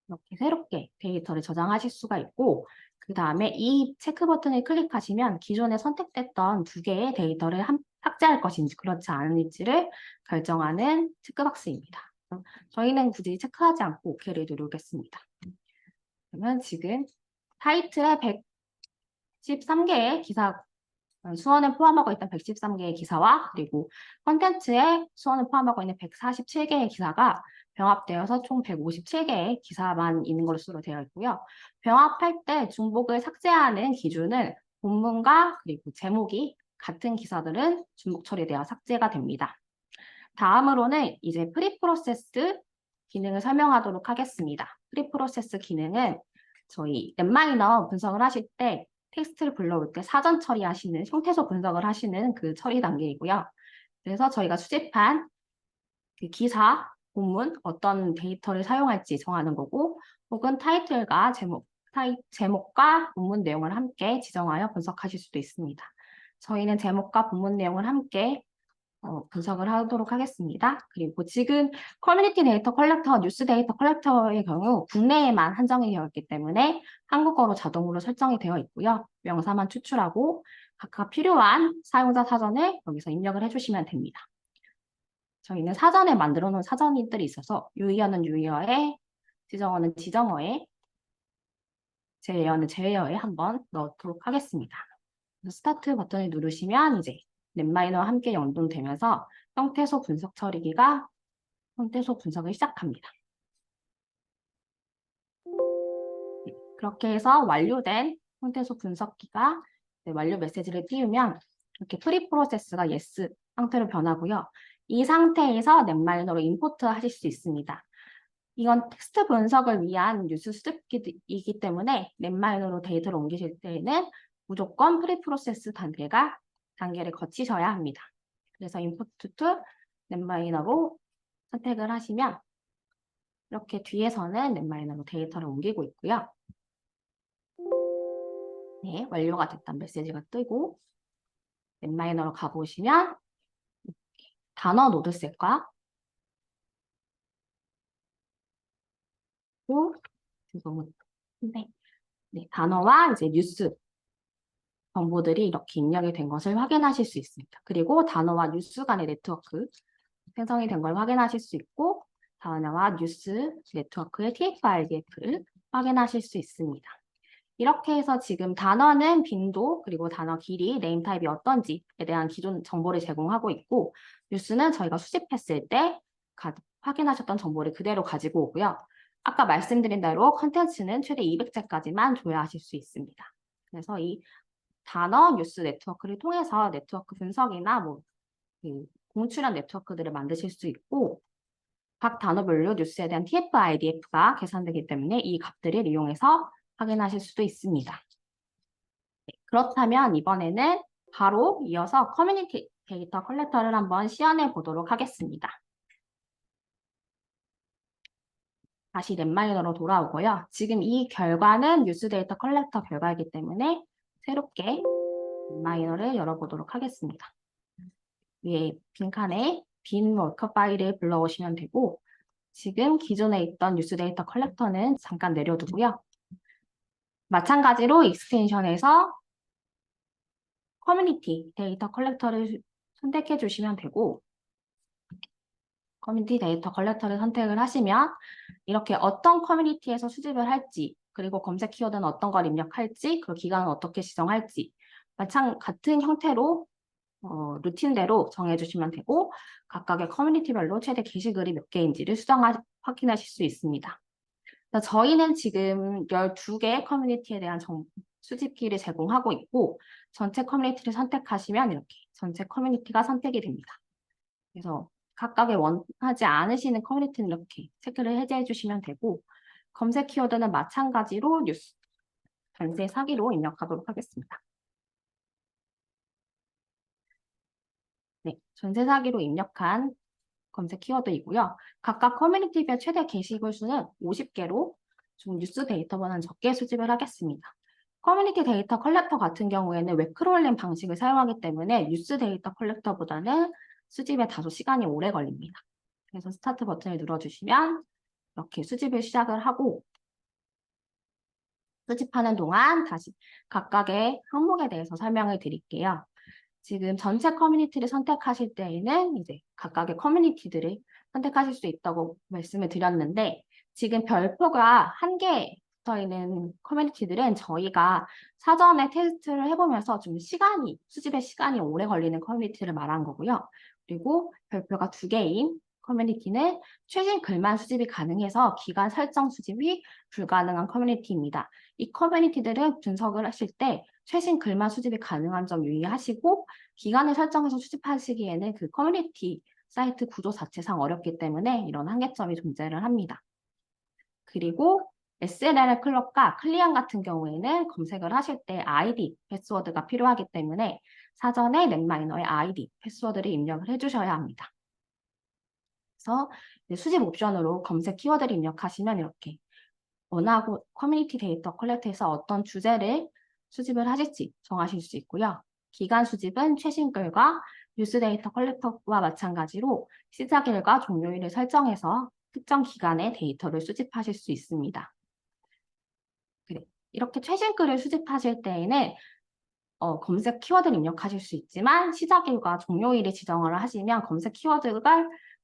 이렇게 새롭게 데이터를 저장하실 수가 있고 그 다음에 이 체크 버튼을 클릭하시면 기존에 선택됐던 두 개의 데이터를 삭제할 것인지 그렇지 않은지를 결정하는 체크박스입니다. 저희는 굳이 체크하지 않고 OK를 누르겠습니다. 그러면 지금 타이틀에 113개의 기사 수원을 포함하고 있던 113개의 기사와 그리고 컨텐츠에 수원을 포함하고 있는 147개의 기사가 병합되어서 총 157개의 기사만 있는 것으로 되어 있고요. 병합할 때 중복을 삭제하는 기준은 본문과 그리고 제목이 같은 기사들은 중복 처리되어 삭제가 됩니다. 다음으로는 이제 프리프로세스 기능을 설명하도록 하겠습니다. 프리프로세스 기능은 저희 넷마이너 분석을 하실 때 텍스트를 불러올 때 사전 처리하시는, 형태소 분석을 하시는 그 처리 단계이고요. 그래서 저희가 수집한 그 기사, 본문, 어떤 데이터를 사용할지 정하는 거고, 혹은 타이틀과 제목과 본문 내용을 함께 지정하여 분석하실 수도 있습니다. 저희는 제목과 본문 내용을 함께 분석을 하도록 하겠습니다. 그리고 지금 커뮤니티 데이터 컬렉터, 뉴스 데이터 컬렉터의 경우 국내에만 한정이 되어 있기 때문에 한국어로 자동으로 설정이 되어 있고요. 명사만 추출하고 각각 필요한 사용자 사전을 여기서 입력을 해주시면 됩니다. 저희는 사전에 만들어 놓은 사전들이 있어서 유의어는 유의어에, 지정어는 지정어에 제웨어는 제웨어에 한번 넣도록 하겠습니다. 그래서 스타트 버튼을 누르시면 이제 넷마이너와 함께 연동되면서 형태소 분석 처리기가 형태소 분석을 시작합니다. 그렇게 해서 완료된 형태소 분석기가 완료 메시지를 띄우면 이렇게 프리 프로세스가 yes 상태로 변하고요. 이 상태에서 넷마이너로 임포트 하실 수 있습니다. 이건 텍스트 분석을 위한 뉴스 수집기이기 때문에 넷마이너로 데이터를 옮기실 때에는 무조건 프리 프로세스 단계를 거치셔야 합니다. 그래서 임포트 투 넷마이너로 선택을 하시면 이렇게 뒤에서는 넷마이너로 데이터를 옮기고 있고요. 네, 완료가 됐다는 메시지가 뜨고 넷마이너로 가보시면 단어 노드셋과 네, 단어와 이제 뉴스 정보들이 이렇게 입력이 된 것을 확인하실 수 있습니다. 그리고 단어와 뉴스 간의 네트워크 생성이 된 걸 확인하실 수 있고 단어와 뉴스 네트워크의 TF-IDF를 확인하실 수 있습니다. 이렇게 해서 지금 단어는 빈도 그리고 단어 길이, 네임 타입이 어떤지에 대한 기존 정보를 제공하고 있고 뉴스는 저희가 수집했을 때 확인하셨던 정보를 그대로 가지고 오고요. 아까 말씀드린 대로 컨텐츠는 최대 200자까지만 조회하실 수 있습니다. 그래서 이 단어 뉴스 네트워크를 통해서 네트워크 분석이나 공출한 네트워크들을 만드실 수 있고 각 단어별로 뉴스에 대한 TF-IDF가 계산되기 때문에 이 값들을 이용해서 확인하실 수도 있습니다. 네, 그렇다면 이번에는 바로 이어서 커뮤니티 데이터 컬렉터를 한번 시연해 보도록 하겠습니다. 다시 넷마이너로 돌아오고요. 지금 이 결과는 뉴스 데이터 컬렉터 결과이기 때문에 새롭게 넷마이너를 열어보도록 하겠습니다. 위에 빈칸에 빈 워커 파일을 불러오시면 되고 지금 기존에 있던 뉴스 데이터 컬렉터는 잠깐 내려두고요. 마찬가지로 익스텐션에서 커뮤니티 데이터 컬렉터를 선택해 주시면 되고 커뮤니티 데이터 컬렉터를 선택을 하시면 이렇게 어떤 커뮤니티에서 수집을 할지 그리고 검색 키워드는 어떤 걸 입력할지 그리고 기간은 어떻게 지정할지 같은 형태로 루틴대로 정해주시면 되고 각각의 커뮤니티별로 최대 게시글이 몇 개인지를 확인하실 수 있습니다. 저희는 지금 12개의 커뮤니티에 대한 수집기를 제공하고 있고 전체 커뮤니티를 선택하시면 이렇게 전체 커뮤니티가 선택이 됩니다. 그래서 각각의 원하지 않으시는 커뮤니티는 이렇게 체크를 해제해 주시면 되고 검색 키워드는 마찬가지로 뉴스, 전세 사기로 입력하도록 하겠습니다. 네, 전세 사기로 입력한 검색 키워드이고요. 각각 커뮤니티별 최대 게시글 수는 50개로 좀 뉴스 데이터보다는 적게 수집을 하겠습니다. 커뮤니티 데이터 컬렉터 같은 경우에는 웹크롤링 방식을 사용하기 때문에 뉴스 데이터 컬렉터보다는 수집에 다소 시간이 오래 걸립니다. 그래서 스타트 버튼을 눌러주시면 이렇게 수집을 시작을 하고 수집하는 동안 다시 각각의 항목에 대해서 설명을 드릴게요. 지금 전체 커뮤니티를 선택하실 때에는 이제 각각의 커뮤니티들을 선택하실 수 있다고 말씀을 드렸는데 지금 별표가 1개 붙어 있는 커뮤니티들은 저희가 사전에 테스트를 해보면서 좀 수집의 시간이 오래 걸리는 커뮤니티를 말한 거고요. 그리고 별표가 2개인 커뮤니티는 최신 글만 수집이 가능해서 기간 설정 수집이 불가능한 커뮤니티입니다. 이 커뮤니티들은 분석을 하실 때 최신 글만 수집이 가능한 점 유의하시고 기간을 설정해서 수집하시기에는 그 커뮤니티 사이트 구조 자체상 어렵기 때문에 이런 한계점이 존재를 합니다. 그리고 SNL 클럽과 클리언 같은 경우에는 검색을 하실 때 아이디, 패스워드가 필요하기 때문에 사전에 넷마이너의 아이디, 패스워드를 입력을 해주셔야 합니다. 그래서 수집 옵션으로 검색 키워드를 입력하시면 이렇게 원하고 커뮤니티 데이터 컬렉터에서 어떤 주제를 수집을 하실지 정하실 수 있고요. 기간 수집은 최신 글과 뉴스 데이터 컬렉터와 마찬가지로 시작일과 종료일을 설정해서 특정 기간의 데이터를 수집하실 수 있습니다. 이렇게 최신 글을 수집하실 때에는 검색 키워드를 입력하실 수 있지만 시작일과 종료일을 지정을 하시면 검색 키워드를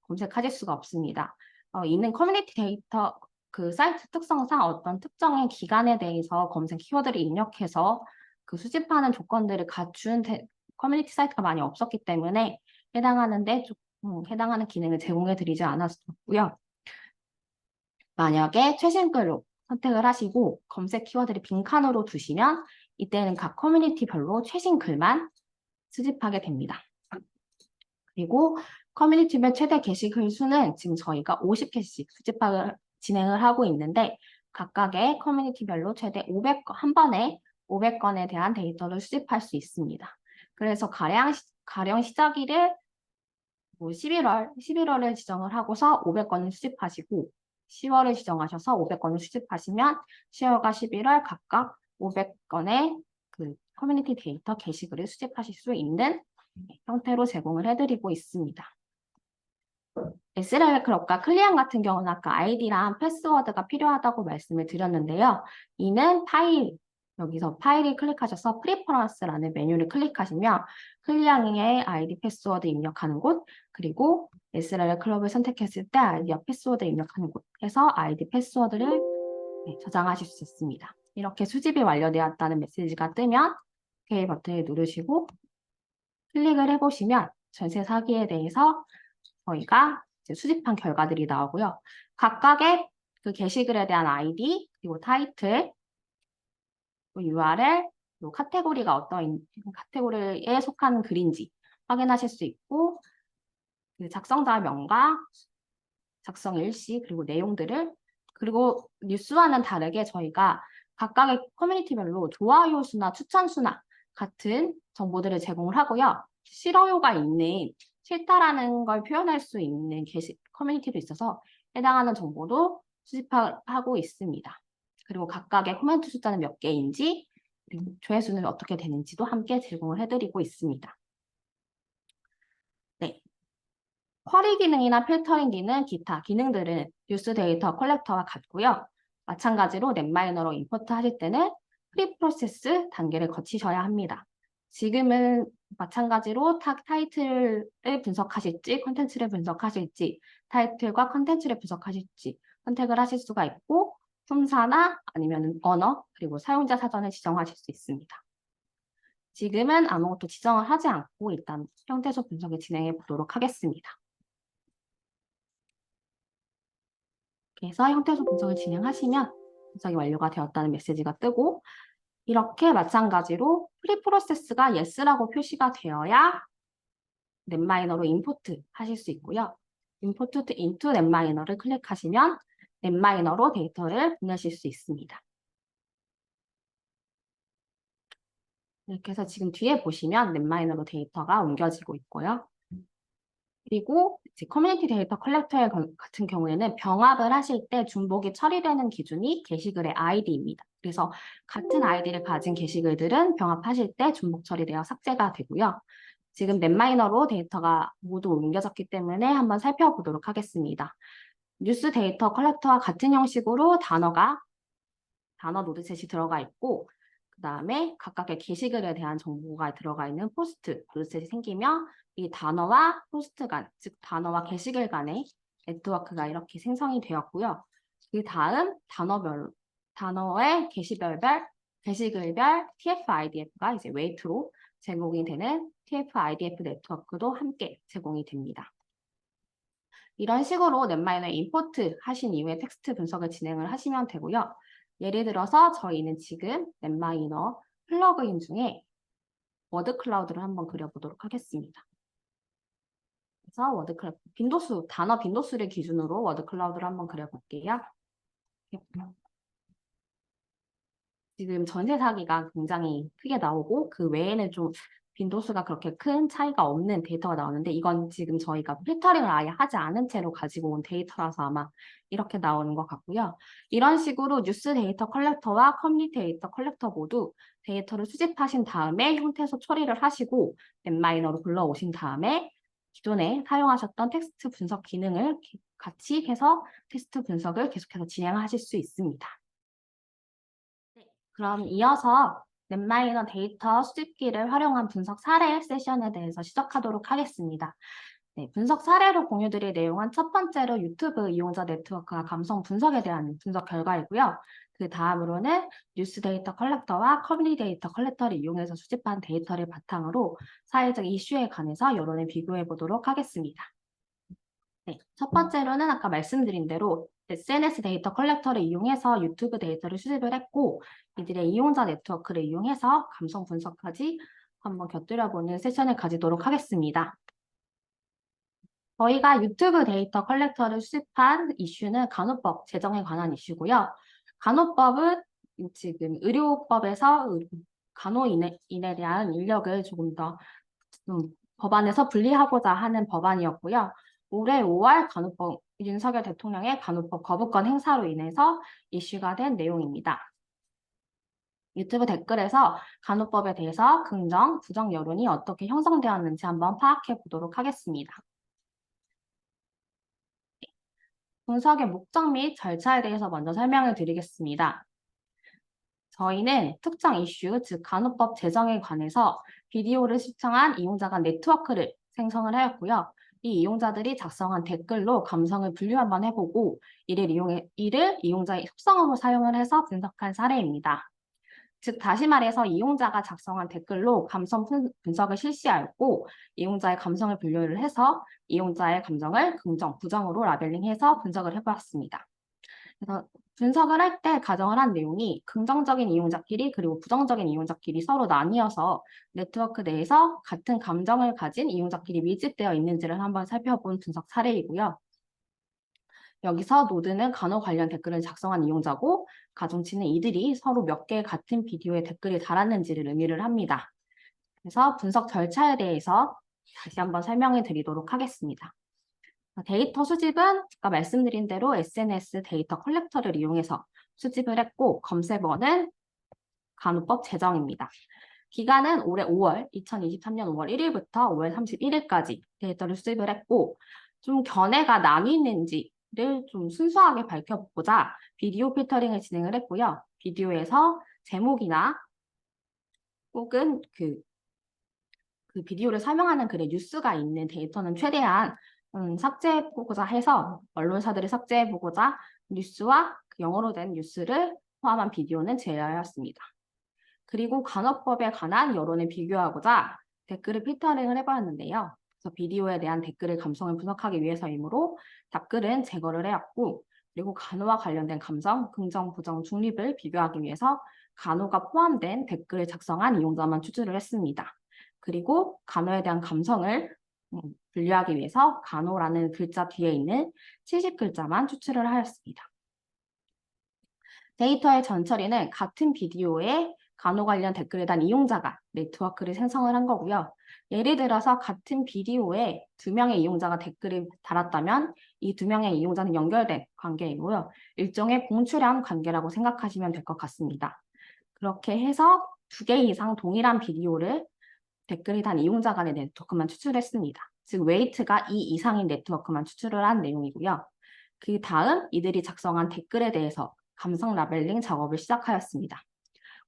검색하실 수가 없습니다. 있는 커뮤니티 데이터 그 사이트 특성상 어떤 특정의 기간에 대해서 검색 키워드를 입력해서 그 수집하는 조건들을 갖춘 커뮤니티 사이트가 많이 없었기 때문에 해당하는 기능을 제공해 드리지 않았었고요. 만약에 최신 글로 선택을 하시고 검색 키워드를 빈칸으로 두시면 이때는 각 커뮤니티별로 최신 글만 수집하게 됩니다. 그리고 커뮤니티별 최대 게시글 수는 지금 저희가 50개씩 진행을 하고 있는데 각각의 커뮤니티별로 최대 500건, 한 번에 500건에 대한 데이터를 수집할 수 있습니다. 그래서 가령 시작일을 뭐 11월을 지정을 하고서 500건을 수집하시고 10월을 지정하셔서 500건을 수집하시면 10월과 11월 각각 500건의 그 커뮤니티 데이터 게시글을 수집하실 수 있는 형태로 제공을 해드리고 있습니다. SLL 클럽과 클리앙 같은 경우는 아까 아이디랑 패스워드가 필요하다고 말씀을 드렸는데요. 이는 여기서 파일을 클릭하셔서 프리퍼런스라는 메뉴를 클릭하시면 클리앙의 아이디 패스워드 입력하는 곳, 그리고 SLL 클럽을 선택했을 때 아이디와 패스워드 입력하는 곳에서 아이디 패스워드를 저장하실 수 있습니다. 이렇게 수집이 완료되었다는 메시지가 뜨면 OK 버튼을 누르시고 클릭을 해보시면 전세 사기에 대해서 저희가 이제 수집한 결과들이 나오고요. 각각의 그 게시글에 대한 아이디, 그리고 타이틀, URL, 그리고 카테고리가 어떤 카테고리에 속한 글인지 확인하실 수 있고, 그 작성자 명과 작성 일시, 그리고 내용들을, 그리고 뉴스와는 다르게 저희가 각각의 커뮤니티별로 좋아요 수나 추천 수나 같은 정보들을 제공을 하고요. 싫어요가 있는 싫다라는 걸 표현할 수 있는 커뮤니티도 있어서 해당하는 정보도 수집하고 있습니다. 그리고 각각의 코멘트 숫자는 몇 개인지, 그리고 조회수는 어떻게 되는지도 함께 제공을 해드리고 있습니다. 네. 쿼리 기능이나 필터링 기능, 기타 기능들은 뉴스 데이터 컬렉터와 같고요. 마찬가지로 넷마이너로 임포트 하실 때는 프리 프로세스 단계를 거치셔야 합니다. 지금은 마찬가지로 타이틀을 분석하실지, 컨텐츠를 분석하실지, 타이틀과 컨텐츠를 분석하실지 선택을 하실 수가 있고, 품사나 아니면 언어, 그리고 사용자 사전을 지정하실 수 있습니다. 지금은 아무것도 지정을 하지 않고 일단 형태소 분석을 진행해 보도록 하겠습니다. 그래서 형태소 분석을 진행하시면 분석이 완료가 되었다는 메시지가 뜨고, 이렇게 마찬가지로 프리프로세스가 yes라고 표시가 되어야 넷마이너로 임포트 하실 수 있고요. 임포트 into 넷마이너를 클릭하시면 넷마이너로 데이터를 보내실 수 있습니다. 이렇게 해서 지금 뒤에 보시면 넷마이너로 데이터가 옮겨지고 있고요. 그리고 이제 커뮤니티 데이터 컬렉터 같은 경우에는 병합을 하실 때 중복이 처리되는 기준이 게시글의 아이디입니다. 그래서 같은 아이디를 가진 게시글들은 병합하실 때 중복 처리되어 삭제가 되고요. 지금 넷마이너로 데이터가 모두 옮겨졌기 때문에 한번 살펴보도록 하겠습니다. 뉴스 데이터 컬렉터와 같은 형식으로 단어 노드셋이 들어가 있고, 그 다음에 각각의 게시글에 대한 정보가 들어가 있는 포스트 노드셋이 생기며 이 단어와 포스트 간, 즉 단어와 게시글 간의 네트워크가 이렇게 생성이 되었고요. 그 다음 단어의 게시글별 TF-IDF가 이제 웨이트로 제공이 되는 TF-IDF 네트워크도 함께 제공이 됩니다. 이런 식으로 넷마이너에 임포트 하신 이후에 텍스트 분석을 진행을 하시면 되고요. 예를 들어서 저희는 지금 넷마이너 플러그인 중에 워드 클라우드를 한번 그려보도록 하겠습니다. 그래서 단어 빈도수를 기준으로 워드 클라우드를 한번 그려볼게요. 지금 전세 사기가 굉장히 크게 나오고 그 외에는 좀 빈도수가 그렇게 큰 차이가 없는 데이터가 나오는데 이건 지금 저희가 필터링을 아예 하지 않은 채로 가지고 온 데이터라서 아마 이렇게 나오는 것 같고요. 이런 식으로 뉴스 데이터 컬렉터와 커뮤니티 데이터 컬렉터 모두 데이터를 수집하신 다음에 형태소 처리를 하시고 넷마이너로 불러오신 다음에 기존에 사용하셨던 텍스트 분석 기능을 같이 해서 텍스트 분석을 계속해서 진행하실 수 있습니다. 그럼 이어서 넷마이너 데이터 수집기를 활용한 분석 사례 세션에 대해서 시작하도록 하겠습니다. 네, 분석 사례로 공유드릴 내용은 첫 번째로 유튜브 이용자 네트워크와 감성 분석에 대한 분석 결과이고요. 그 다음으로는 뉴스 데이터 컬렉터와 커뮤니티 데이터 컬렉터를 이용해서 수집한 데이터를 바탕으로 사회적 이슈에 관해서 여론을 비교해 보도록 하겠습니다. 네, 첫 번째로는 아까 말씀드린 대로 SNS 데이터 컬렉터를 이용해서 유튜브 데이터를 수집을 했고, 이들의 이용자 네트워크를 이용해서 감성 분석까지 한번 곁들여보는 세션을 가지도록 하겠습니다. 저희가 유튜브 데이터 컬렉터를 수집한 이슈는 간호법 제정에 관한 이슈고요. 간호법은 지금 의료법에서 간호인에 대한 인력을 조금 더 법안에서 분리하고자 하는 법안이었고요. 올해 5월 간호법 윤석열 대통령의 간호법 거부권 행사로 인해서 이슈가 된 내용입니다. 유튜브 댓글에서 간호법에 대해서 긍정, 부정 여론이 어떻게 형성되었는지 한번 파악해 보도록 하겠습니다. 분석의 목적 및 절차에 대해서 먼저 설명을 드리겠습니다. 저희는 특정 이슈, 즉 간호법 제정에 관해서 비디오를 시청한 이용자 간 네트워크를 생성을 하였고요. 이 이용자들이 작성한 댓글로 감성을 분류 한번 해보고 이를 이용자의 속성으로 사용을 해서 분석한 사례입니다. 즉 다시 말해서 이용자가 작성한 댓글로 감성 분석을 실시하였고 이용자의 감성을 분류를 해서 이용자의 감정을 긍정, 부정으로 라벨링해서 분석을 해보았습니다. 그래서 분석을 할 때 가정을 한 내용이 긍정적인 이용자끼리 그리고 부정적인 이용자끼리 서로 나뉘어서 네트워크 내에서 같은 감정을 가진 이용자끼리 밀집되어 있는지를 한번 살펴본 분석 사례이고요. 여기서 노드는 간호 관련 댓글을 작성한 이용자고 가중치는 이들이 서로 몇 개의 같은 비디오에 댓글이 달았는지를 의미를 합니다. 그래서 분석 절차에 대해서 다시 한번 설명해 드리도록 하겠습니다. 데이터 수집은 아까 말씀드린 대로 SNS 데이터 컬렉터를 이용해서 수집을 했고 검색어는 간호법 제정입니다. 기간은 올해 2023년 5월 1일부터 5월 31일까지 데이터를 수집을 했고 좀 견해가 나뉘는지를 좀 순수하게 밝혀보고자 비디오 필터링을 진행을 했고요. 비디오에서 제목이나 혹은 그 비디오를 설명하는 글에 뉴스가 있는 데이터는 최대한 삭제해보고자 해서 언론사들이 삭제해보고자 뉴스와 그 영어로 된 뉴스를 포함한 비디오는 제외하였습니다. 그리고 간호법에 관한 여론을 비교하고자 댓글을 필터링을 해보았는데요. 그래서 비디오에 대한 댓글의 감성을 분석하기 위해서이므로 답글은 제거를 해왔고 그리고 간호와 관련된 감성, 긍정, 부정, 중립을 비교하기 위해서 간호가 포함된 댓글을 작성한 이용자만 추출을 했습니다. 그리고 간호에 대한 감성을 분류하기 위해서 간호라는 글자 뒤에 있는 70글자만 추출을 하였습니다. 데이터의 전처리는 같은 비디오에 간호 관련 댓글에 단 이용자가 네트워크를 생성을 한 거고요. 예를 들어서 같은 비디오에 2명의 이용자가 댓글을 달았다면 이 2명의 이용자는 연결된 관계이고요. 일종의 공출한 관계라고 생각하시면 될 것 같습니다. 그렇게 해서 2개 이상 동일한 비디오를 댓글이 단 이용자 간의 네트워크만 추출했습니다. 즉 웨이트가 2 이상인 네트워크만 추출을 한 내용이고요. 그 다음 이들이 작성한 댓글에 대해서 감성 라벨링 작업을 시작하였습니다.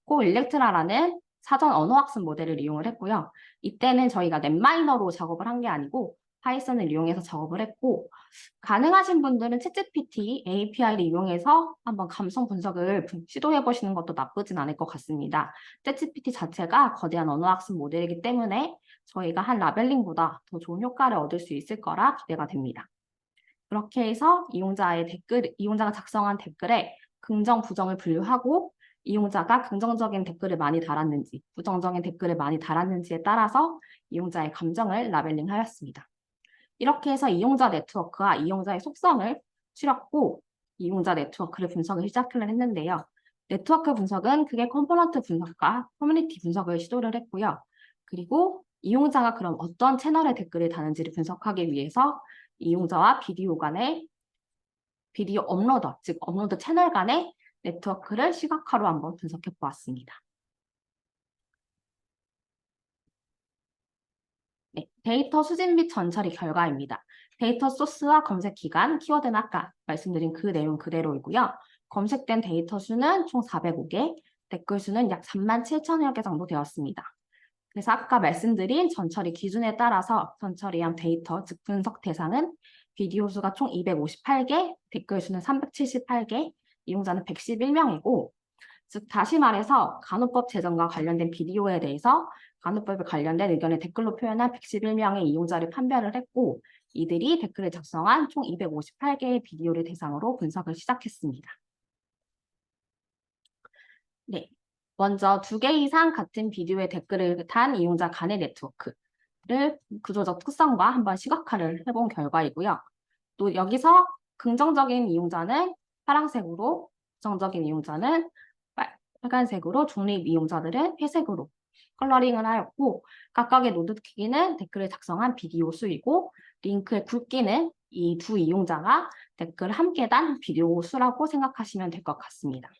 고일렉트라라는 사전 언어학습 모델을 이용을 했고요. 이때는 저희가 넷마이너로 작업을 한 게 아니고 파이썬을 이용해서 작업을 했고 가능하신 분들은 챗GPT API를 이용해서 한번 감성 분석을 시도해 보시는 것도 나쁘진 않을 것 같습니다. 챗GPT 자체가 거대한 언어학습 모델이기 때문에 저희가 한 라벨링보다 더 좋은 효과를 얻을 수 있을 거라 기대가 됩니다. 그렇게 해서 이용자가 작성한 댓글에 긍정, 부정을 분류하고 이용자가 긍정적인 댓글을 많이 달았는지, 부정적인 댓글을 많이 달았는지에 따라서 이용자의 감정을 라벨링하였습니다. 이렇게 해서 이용자 네트워크와 이용자의 속성을 추렸고 이용자 네트워크를 분석을 시작을 했는데요. 네트워크 분석은 크게 컴포넌트 분석과 커뮤니티 분석을 시도를 했고요. 그리고 이용자가 그럼 어떤 채널에 댓글을 다는지를 분석하기 위해서 이용자와 비디오 간의 비디오 업로더, 즉 업로드 채널 간의 네트워크를 시각화로 한번 분석해 보았습니다. 네, 데이터 수집 및 전처리 결과입니다. 데이터 소스와 검색 기간, 키워드는 아까 말씀드린 그 내용 그대로이고요. 검색된 데이터 수는 총 405개, 댓글 수는 약 37,000여 개 정도 되었습니다. 그래서 아까 말씀드린 전처리 기준에 따라서 전처리한 데이터, 즉 분석 대상은 비디오 수가 총 258개, 댓글 수는 378개, 이용자는 111명이고, 즉 다시 말해서 간호법 제정과 관련된 비디오에 대해서 간호법에 관련된 의견을 댓글로 표현한 111명의 이용자를 판별을 했고, 이들이 댓글을 작성한 총 258개의 비디오를 대상으로 분석을 시작했습니다. 네, 먼저 2개 이상 같은 비디오에 댓글을 단 이용자 간의 네트워크를 구조적 특성과 한번 시각화를 해본 결과이고요. 또 여기서 긍정적인 이용자는 파란색으로, 부정적인 이용자는 빨간색으로, 중립 이용자들은 회색으로 컬러링을 하였고, 각각의 노드 크기는 댓글을 작성한 비디오 수이고, 링크의 굵기는 이 두 이용자가 댓글을 함께 단 비디오 수라고 생각하시면 될 것 같습니다.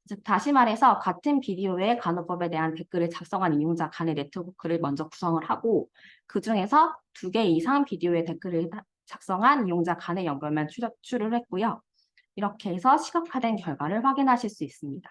즉 다시 말해서 같은 비디오에 간호법에 대한 댓글을 작성한 이용자 간의 네트워크를 먼저 구성을 하고, 그 중에서 2개 이상 비디오에 댓글을 작성한 이용자 간의 연결만 추출을 했고요. 이렇게 해서 시각화된 결과를 확인하실 수 있습니다.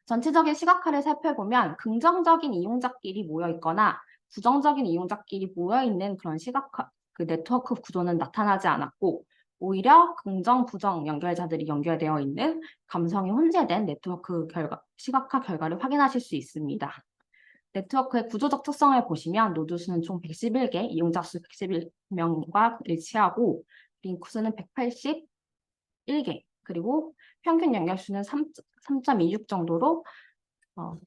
전체적인 시각화를 살펴보면 긍정적인 이용자끼리 모여 있거나 부정적인 이용자끼리 모여 있는 그런 시각화, 그 네트워크 구조는 나타나지 않았고, 오히려 긍정, 부정 연결자들이 연결되어 있는 감성이 혼재된 네트워크 시각화 결과를 확인하실 수 있습니다. 네트워크의 구조적 특성을 보시면 노드 수는 총 111개, 이용자 수 111명과 일치하고, 링크 수는 181개, 그리고 평균 연결 수는 3.26 정도로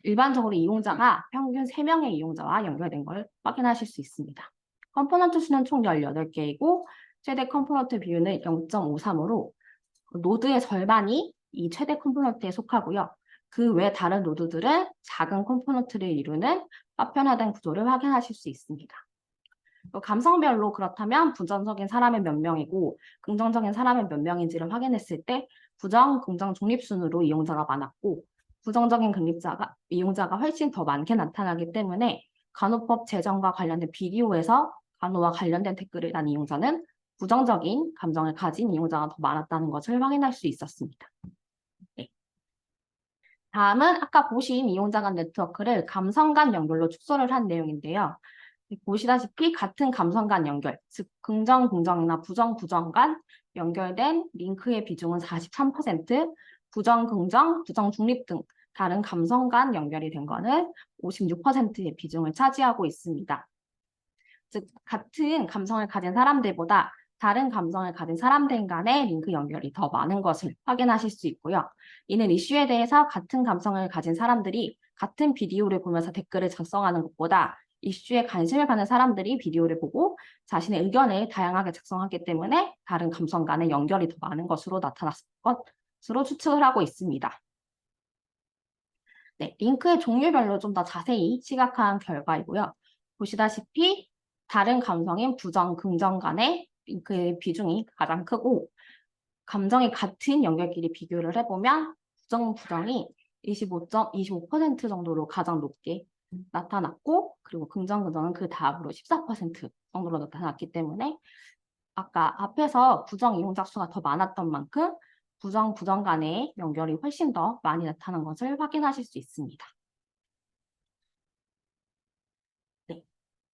일반적으로 이용자가 평균 3명의 이용자와 연결된 걸 확인하실 수 있습니다. 컴포넌트 수는 총 18개이고 최대 컴포넌트 비율은 0.53으로 노드의 절반이 이 최대 컴포넌트에 속하고요. 그 외 다른 노드들은 작은 컴포넌트를 이루는 파편화된 구조를 확인하실 수 있습니다. 감성별로 그렇다면 부정적인 사람은 몇 명이고 긍정적인 사람은 몇 명인지를 확인했을 때 부정, 긍정 중립순으로 이용자가 많았고, 부정적인 이용자가 훨씬 더 많게 나타나기 때문에 간호법 제정과 관련된 비디오에서 간호와 관련된 댓글을 단 이용자는 부정적인 감정을 가진 이용자가 더 많았다는 것을 확인할 수 있었습니다. 네. 다음은 아까 보신 이용자 간 네트워크를 감성 간 연결로 축소를 한 내용인데요. 보시다시피 같은 감성 간 연결, 즉 긍정, 긍정이나 부정, 부정 간 연결된 링크의 비중은 43%, 부정, 긍정, 부정, 중립 등 다른 감성 간 연결이 된 거는 56%의 비중을 차지하고 있습니다. 즉 같은 감성을 가진 사람들보다 다른 감성을 가진 사람들 간의 링크 연결이 더 많은 것을 확인하실 수 있고요. 이는 이슈에 대해서 같은 감성을 가진 사람들이 같은 비디오를 보면서 댓글을 작성하는 것보다 이슈에 관심을 갖는 사람들이 비디오를 보고 자신의 의견을 다양하게 작성하기 때문에 다른 감성 간의 연결이 더 많은 것으로 나타났을 것으로 추측을 하고 있습니다. 네, 링크의 종류별로 좀 더 자세히 시각화한 결과이고요. 보시다시피 다른 감성인 부정, 긍정 간의 링크의 비중이 가장 크고, 감정이 같은 연결끼리 비교를 해보면 부정, 부정이 25% 정도로 가장 높게 나타났고, 그리고 긍정, 긍정은 그 다음으로 14% 정도로 나타났기 때문에 아까 앞에서 부정 이용자 수가 더 많았던 만큼 부정, 부정 간의 연결이 훨씬 더 많이 나타난 것을 확인하실 수 있습니다. 네.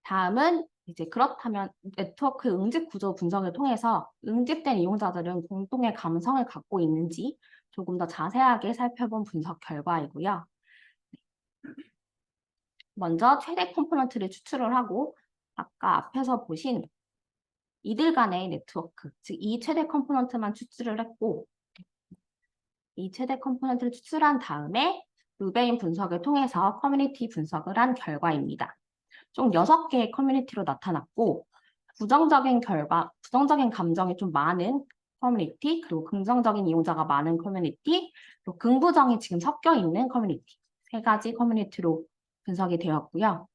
다음은 이제 그렇다면 네트워크 응집 구조 분석을 통해서 응집된 이용자들은 공통의 감성을 갖고 있는지 조금 더 자세하게 살펴본 분석 결과이고요. 먼저 최대 컴포넌트를 추출을 하고 아까 앞에서 보신 이들 간의 네트워크, 즉 이 최대 컴포넌트만 추출을 했고, 이 최대 컴포넌트를 추출한 다음에 루베인 분석을 통해서 커뮤니티 분석을 한 결과입니다. 총 6개의 커뮤니티로 나타났고, 부정적인 감정이 좀 많은 커뮤니티, 그리고 긍정적인 이용자가 많은 커뮤니티, 그리고 긍부정이 지금 섞여 있는 커뮤니티, 3가지 커뮤니티로 분석이 되었고요.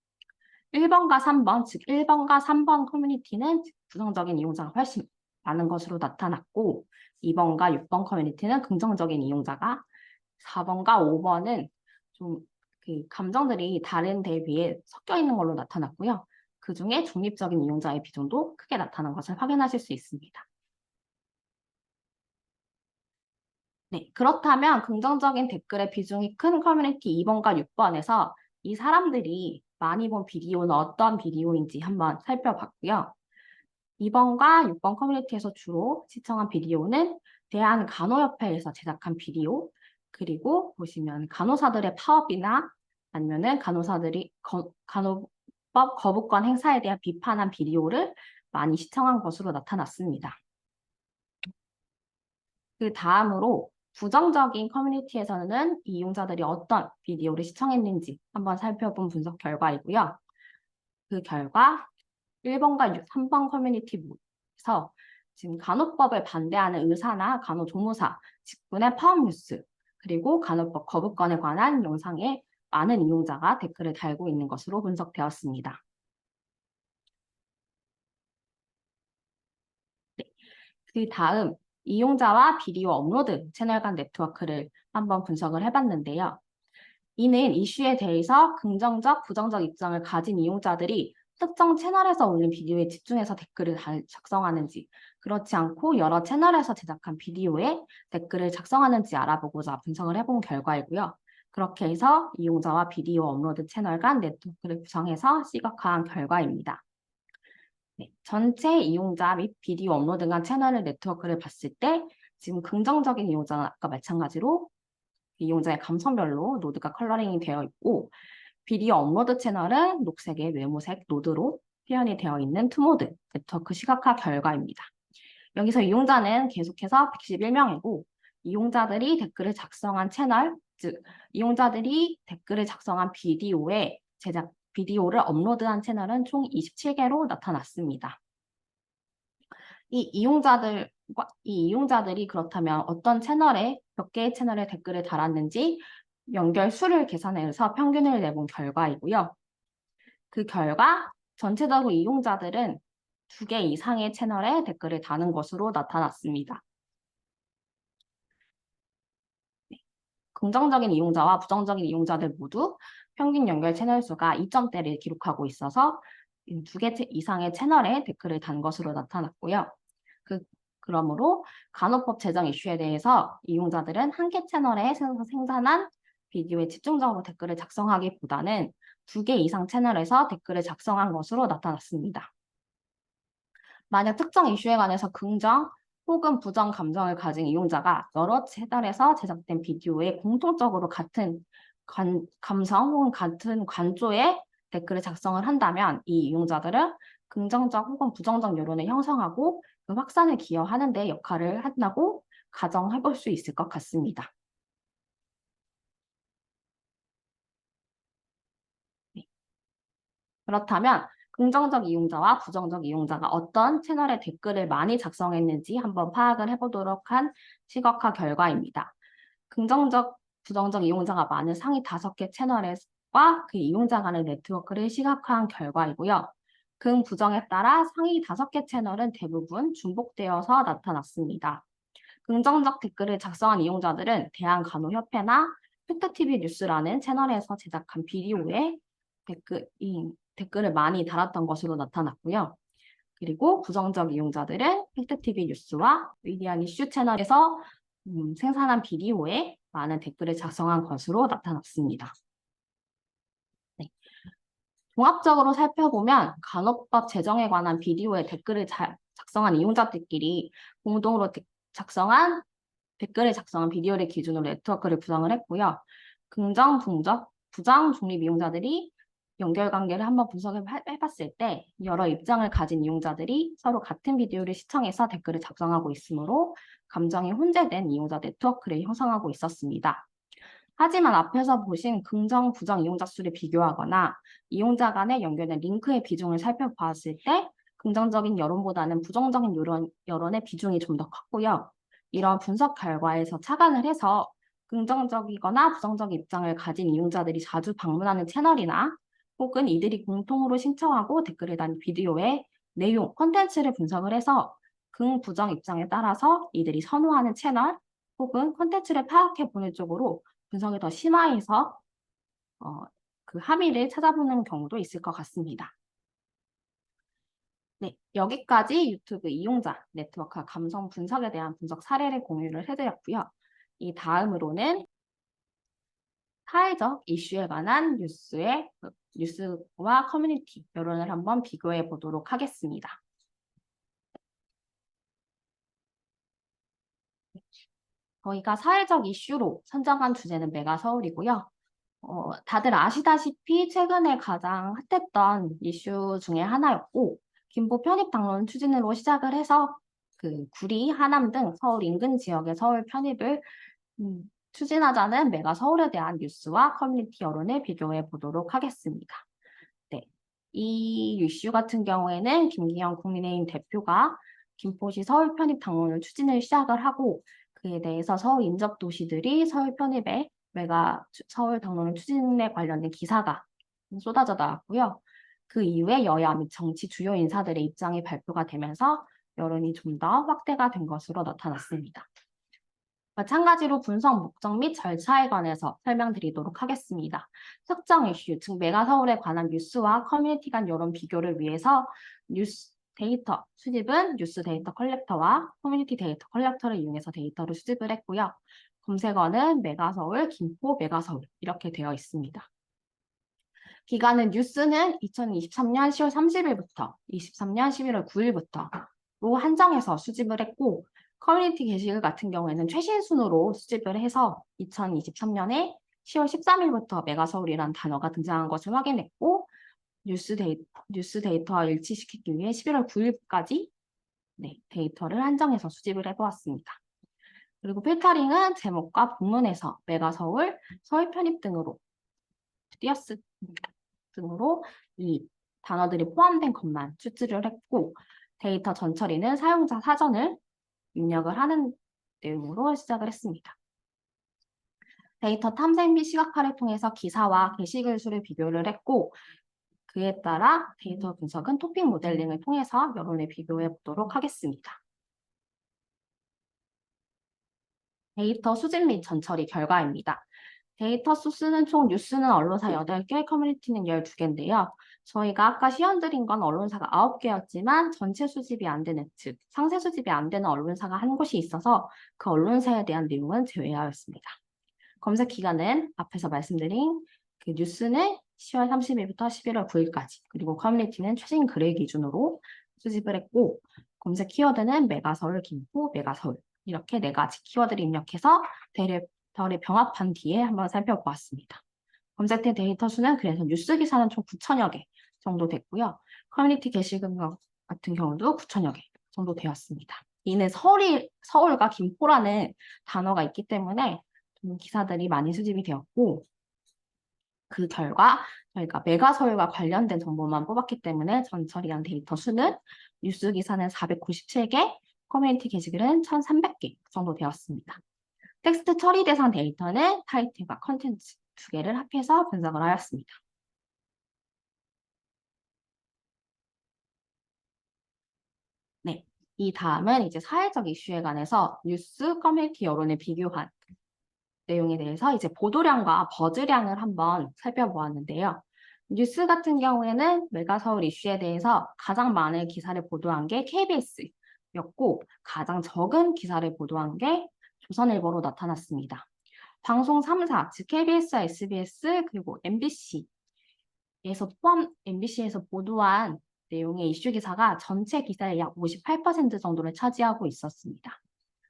1번과 3번, 즉 1번과 3번 커뮤니티는 부정적인 이용자가 훨씬 많은 것으로 나타났고, 2번과 6번 커뮤니티는 긍정적인 이용자가, 4번과 5번은 좀 그 감정들이 다른 데에 비해 섞여 있는 걸로 나타났고요. 그 중에 중립적인 이용자의 비중도 크게 나타난 것을 확인하실 수 있습니다. 네, 그렇다면 긍정적인 댓글의 비중이 큰 커뮤니티 2번과 6번에서 이 사람들이 많이 본 비디오는 어떤 비디오인지 한번 살펴봤고요. 2번과 6번 커뮤니티에서 주로 시청한 비디오는 대한간호협회에서 제작한 비디오, 그리고 보시면 간호사들의 파업이나 아니면은 간호사들이 간호법 거부권 행사에 대한 비판한 비디오를 많이 시청한 것으로 나타났습니다. 그 다음으로 부정적인 커뮤니티에서는 이용자들이 어떤 비디오를 시청했는지 한번 살펴본 분석 결과이고요. 그 결과 1번과 3번 커뮤니티에서 지금 간호법을 반대하는 의사나 간호조무사, 직군의 파업 뉴스, 그리고 간호법 거부권에 관한 영상에 많은 이용자가 댓글을 달고 있는 것으로 분석되었습니다. 네. 그 다음 이용자와 비디오 업로드 채널 간 네트워크를 한번 분석을 해봤는데요. 이는 이슈에 대해서 긍정적, 부정적 입장을 가진 이용자들이 특정 채널에서 올린 비디오에 집중해서 댓글을 작성하는지, 그렇지 않고 여러 채널에서 제작한 비디오에 댓글을 작성하는지 알아보고자 분석을 해본 결과이고요. 그렇게 해서 이용자와 비디오 업로드 채널 간 네트워크를 구성해서 시각화한 결과입니다. 네, 전체 이용자 및 비디오 업로드 간 채널의 네트워크를 봤을 때 지금 긍정적인 이용자는 아까 마찬가지로 이용자의 감성별로 노드가 컬러링이 되어 있고, 비디오 업로드 채널은 녹색의 네모색 노드로 표현이 되어 있는 투모드 네트워크 시각화 결과입니다. 여기서 이용자는 계속해서 111명이고 이용자들이 댓글을 작성한 채널, 즉 이용자들이 댓글을 작성한 비디오에 비디오를 업로드한 채널은 총 27개로 나타났습니다. 이 이용자들이 그렇다면 어떤 채널에 몇 개의 채널에 댓글을 달았는지 연결 수를 계산해서 평균을 내본 결과이고요. 그 결과 전체적으로 이용자들은 2개 이상의 채널에 댓글을 다는 것으로 나타났습니다. 긍정적인 이용자와 부정적인 이용자들 모두 평균 연결 채널 수가 2점대를 기록하고 있어서 2개 이상의 채널에 댓글을 단 것으로 나타났고요. 그러므로 간호법 제정 이슈에 대해서 이용자들은 한 개 채널에 생산한 비디오에 집중적으로 댓글을 작성하기보다는 2개 이상 채널에서 댓글을 작성한 것으로 나타났습니다. 만약 특정 이슈에 관해서 긍정 혹은 부정 감정을 가진 이용자가 여러 채널에서 제작된 비디오에 공통적으로 같은 감성 혹은 같은 관조의 댓글을 작성을 한다면 이 이용자들은 긍정적 혹은 부정적 여론을 형성하고 그 확산을 기여하는 데 역할을 한다고 가정해 볼 수 있을 것 같습니다. 네. 그렇다면 긍정적 이용자와 부정적 이용자가 어떤 채널에 댓글을 많이 작성했는지 한번 파악을 해보도록 한 시각화 결과입니다. 긍정적, 부정적 이용자가 많은 상위 5개 채널과 그 이용자 간의 네트워크를 시각화한 결과이고요. 긍부정에 따라 상위 5개 채널은 대부분 중복되어서 나타났습니다. 긍정적 댓글을 작성한 이용자들은 대한간호협회나 팩트TV 뉴스라는 채널에서 제작한 비디오에 댓글을 많이 달았던 것으로 나타났고요. 그리고 부정적 이용자들은 팩트TV 뉴스와 위대한 이슈 채널에서 생산한 비디오에 많은 댓글을 작성한 것으로 나타났습니다. 네. 종합적으로 살펴보면 간호법 제정에 관한 비디오에 댓글을 작성한 이용자들끼리 공동으로 댓글을 작성한 비디오를 기준으로 네트워크를 구성을 했고요. 긍정, 부정 중립 이용자들이 연결관계를 한번 분석을 해봤을 때 여러 입장을 가진 이용자들이 서로 같은 비디오를 시청해서 댓글을 작성하고 있으므로 감정이 혼재된 이용자 네트워크를 형성하고 있었습니다. 하지만 앞에서 보신 긍정, 부정 이용자 수를 비교하거나 이용자 간에 연결된 링크의 비중을 살펴보았을 때 긍정적인 여론보다는 부정적인 여론의 비중이 좀 더 컸고요. 이런 분석 결과에서 착안을 해서 긍정적이거나 부정적 입장을 가진 이용자들이 자주 방문하는 채널이나 혹은 이들이 공통으로 신청하고 댓글을 단 비디오의 내용, 콘텐츠를 분석을 해서 긍부정 입장에 따라서 이들이 선호하는 채널 혹은 콘텐츠를 파악해 보는 쪽으로 분석을 더 심화해서 그 함의를 찾아보는 경우도 있을 것 같습니다. 네, 여기까지 유튜브 이용자 네트워크와 감성 분석에 대한 분석 사례를 공유를 해드렸고요. 이 다음으로는 사회적 이슈에 관한 뉴스와 커뮤니티 여론을 한번 비교해 보도록 하겠습니다. 저희가 사회적 이슈로 선정한 주제는 메가서울이고요. 다들 아시다시피 최근에 가장 핫했던 이슈 중에 하나였고, 김포 편입 당론 추진으로 시작을 해서 그 구리, 하남 등 서울 인근 지역의 서울 편입을 추진하자는 메가 서울에 대한 뉴스와 커뮤니티 여론을 비교해 보도록 하겠습니다. 네. 이 이슈 같은 경우에는 김기현 국민의힘 대표가 김포시 서울 편입 당론을 추진을 시작을 하고 그에 대해서 서울 인접 도시들이 서울 편입에 메가 서울 당론을 추진에 관련된 기사가 쏟아져 나왔고요. 그 이후에 여야 및 정치 주요 인사들의 입장이 발표가 되면서 여론이 좀 더 확대가 된 것으로 나타났습니다. 마찬가지로 분석 목적 및 절차에 관해서 설명드리도록 하겠습니다. 특정 이슈, 즉 메가서울에 관한 뉴스와 커뮤니티 간 여론 비교를 위해서 뉴스 데이터 수집은 뉴스 데이터 컬렉터와 커뮤니티 데이터 컬렉터를 이용해서 데이터를 수집을 했고요. 검색어는 메가서울, 김포, 메가서울 이렇게 되어 있습니다. 기간은 뉴스는 2023년 10월 30일부터 23년 11월 9일부터로 한정해서 수집을 했고 커뮤니티 게시글 같은 경우에는 최신 순으로 수집을 해서 2023년에 10월 13일부터 메가서울이라는 단어가 등장한 것을 확인했고 뉴스 데이터와 일치시키기 위해 11월 9일까지 데이터를 한정해서 수집을 해보았습니다. 그리고 필터링은 제목과 본문에서 메가서울, 서울 편입 등으로 띄어쓰 등으로 이 단어들이 포함된 것만 추출을 했고 데이터 전처리는 사용자 사전을 입력을 하는 내용으로 시작을 했습니다. 데이터 탐색 및 시각화를 통해서 기사와 게시글 수를 비교를 했고 그에 따라 데이터 분석은 토픽 모델링을 통해서 여론을 비교해 보도록 하겠습니다. 데이터 수집 및 전처리 결과입니다. 데이터 소스는 총 뉴스는 언론사 8개, 커뮤니티는 12개인데요. 저희가 아까 시연드린 건 언론사가 9개였지만 전체 수집이 안 되는, 즉 상세 수집이 안 되는 언론사가 한 곳이 있어서 그 언론사에 대한 내용은 제외하였습니다. 검색 기간은 앞에서 말씀드린 그 뉴스는 10월 30일부터 11월 9일까지, 그리고 커뮤니티는 최신 글을 기준으로 수집을 했고 검색 키워드는 메가서울, 김포, 메가서울 이렇게 4가지 키워드를 입력해서 데이터를 병합한 뒤에 한번 살펴보았습니다. 검색된 데이터 수는 그래서 뉴스 기사는 총 9천여 개 정도 됐고요. 커뮤니티 게시글 같은 경우도 9천여 개 정도 되었습니다. 이는 서울과 김포라는 단어가 있기 때문에 좀 기사들이 많이 수집이 되었고 그 결과 저희가 메가서울과 관련된 정보만 뽑았기 때문에 전처리한 데이터 수는 뉴스 기사는 497개, 커뮤니티 게시글은 1,300개 정도 되었습니다. 텍스트 처리 대상 데이터는 타이틀과 컨텐츠 2개를 합해서 분석을 하였습니다. 네, 이 다음은 이제 사회적 이슈에 관해서 뉴스, 커뮤니티 여론을 비교한 내용에 대해서 이제 보도량과 버즈량을 한번 살펴보았는데요. 뉴스 같은 경우에는 메가서울 이슈에 대해서 가장 많은 기사를 보도한 게 KBS였고 가장 적은 기사를 보도한 게 조선일보로 나타났습니다. 방송 3사, 즉 KBS와 SBS 그리고 MBC에서 보도한 내용의 이슈 기사가 전체 기사의 약 58% 정도를 차지하고 있었습니다.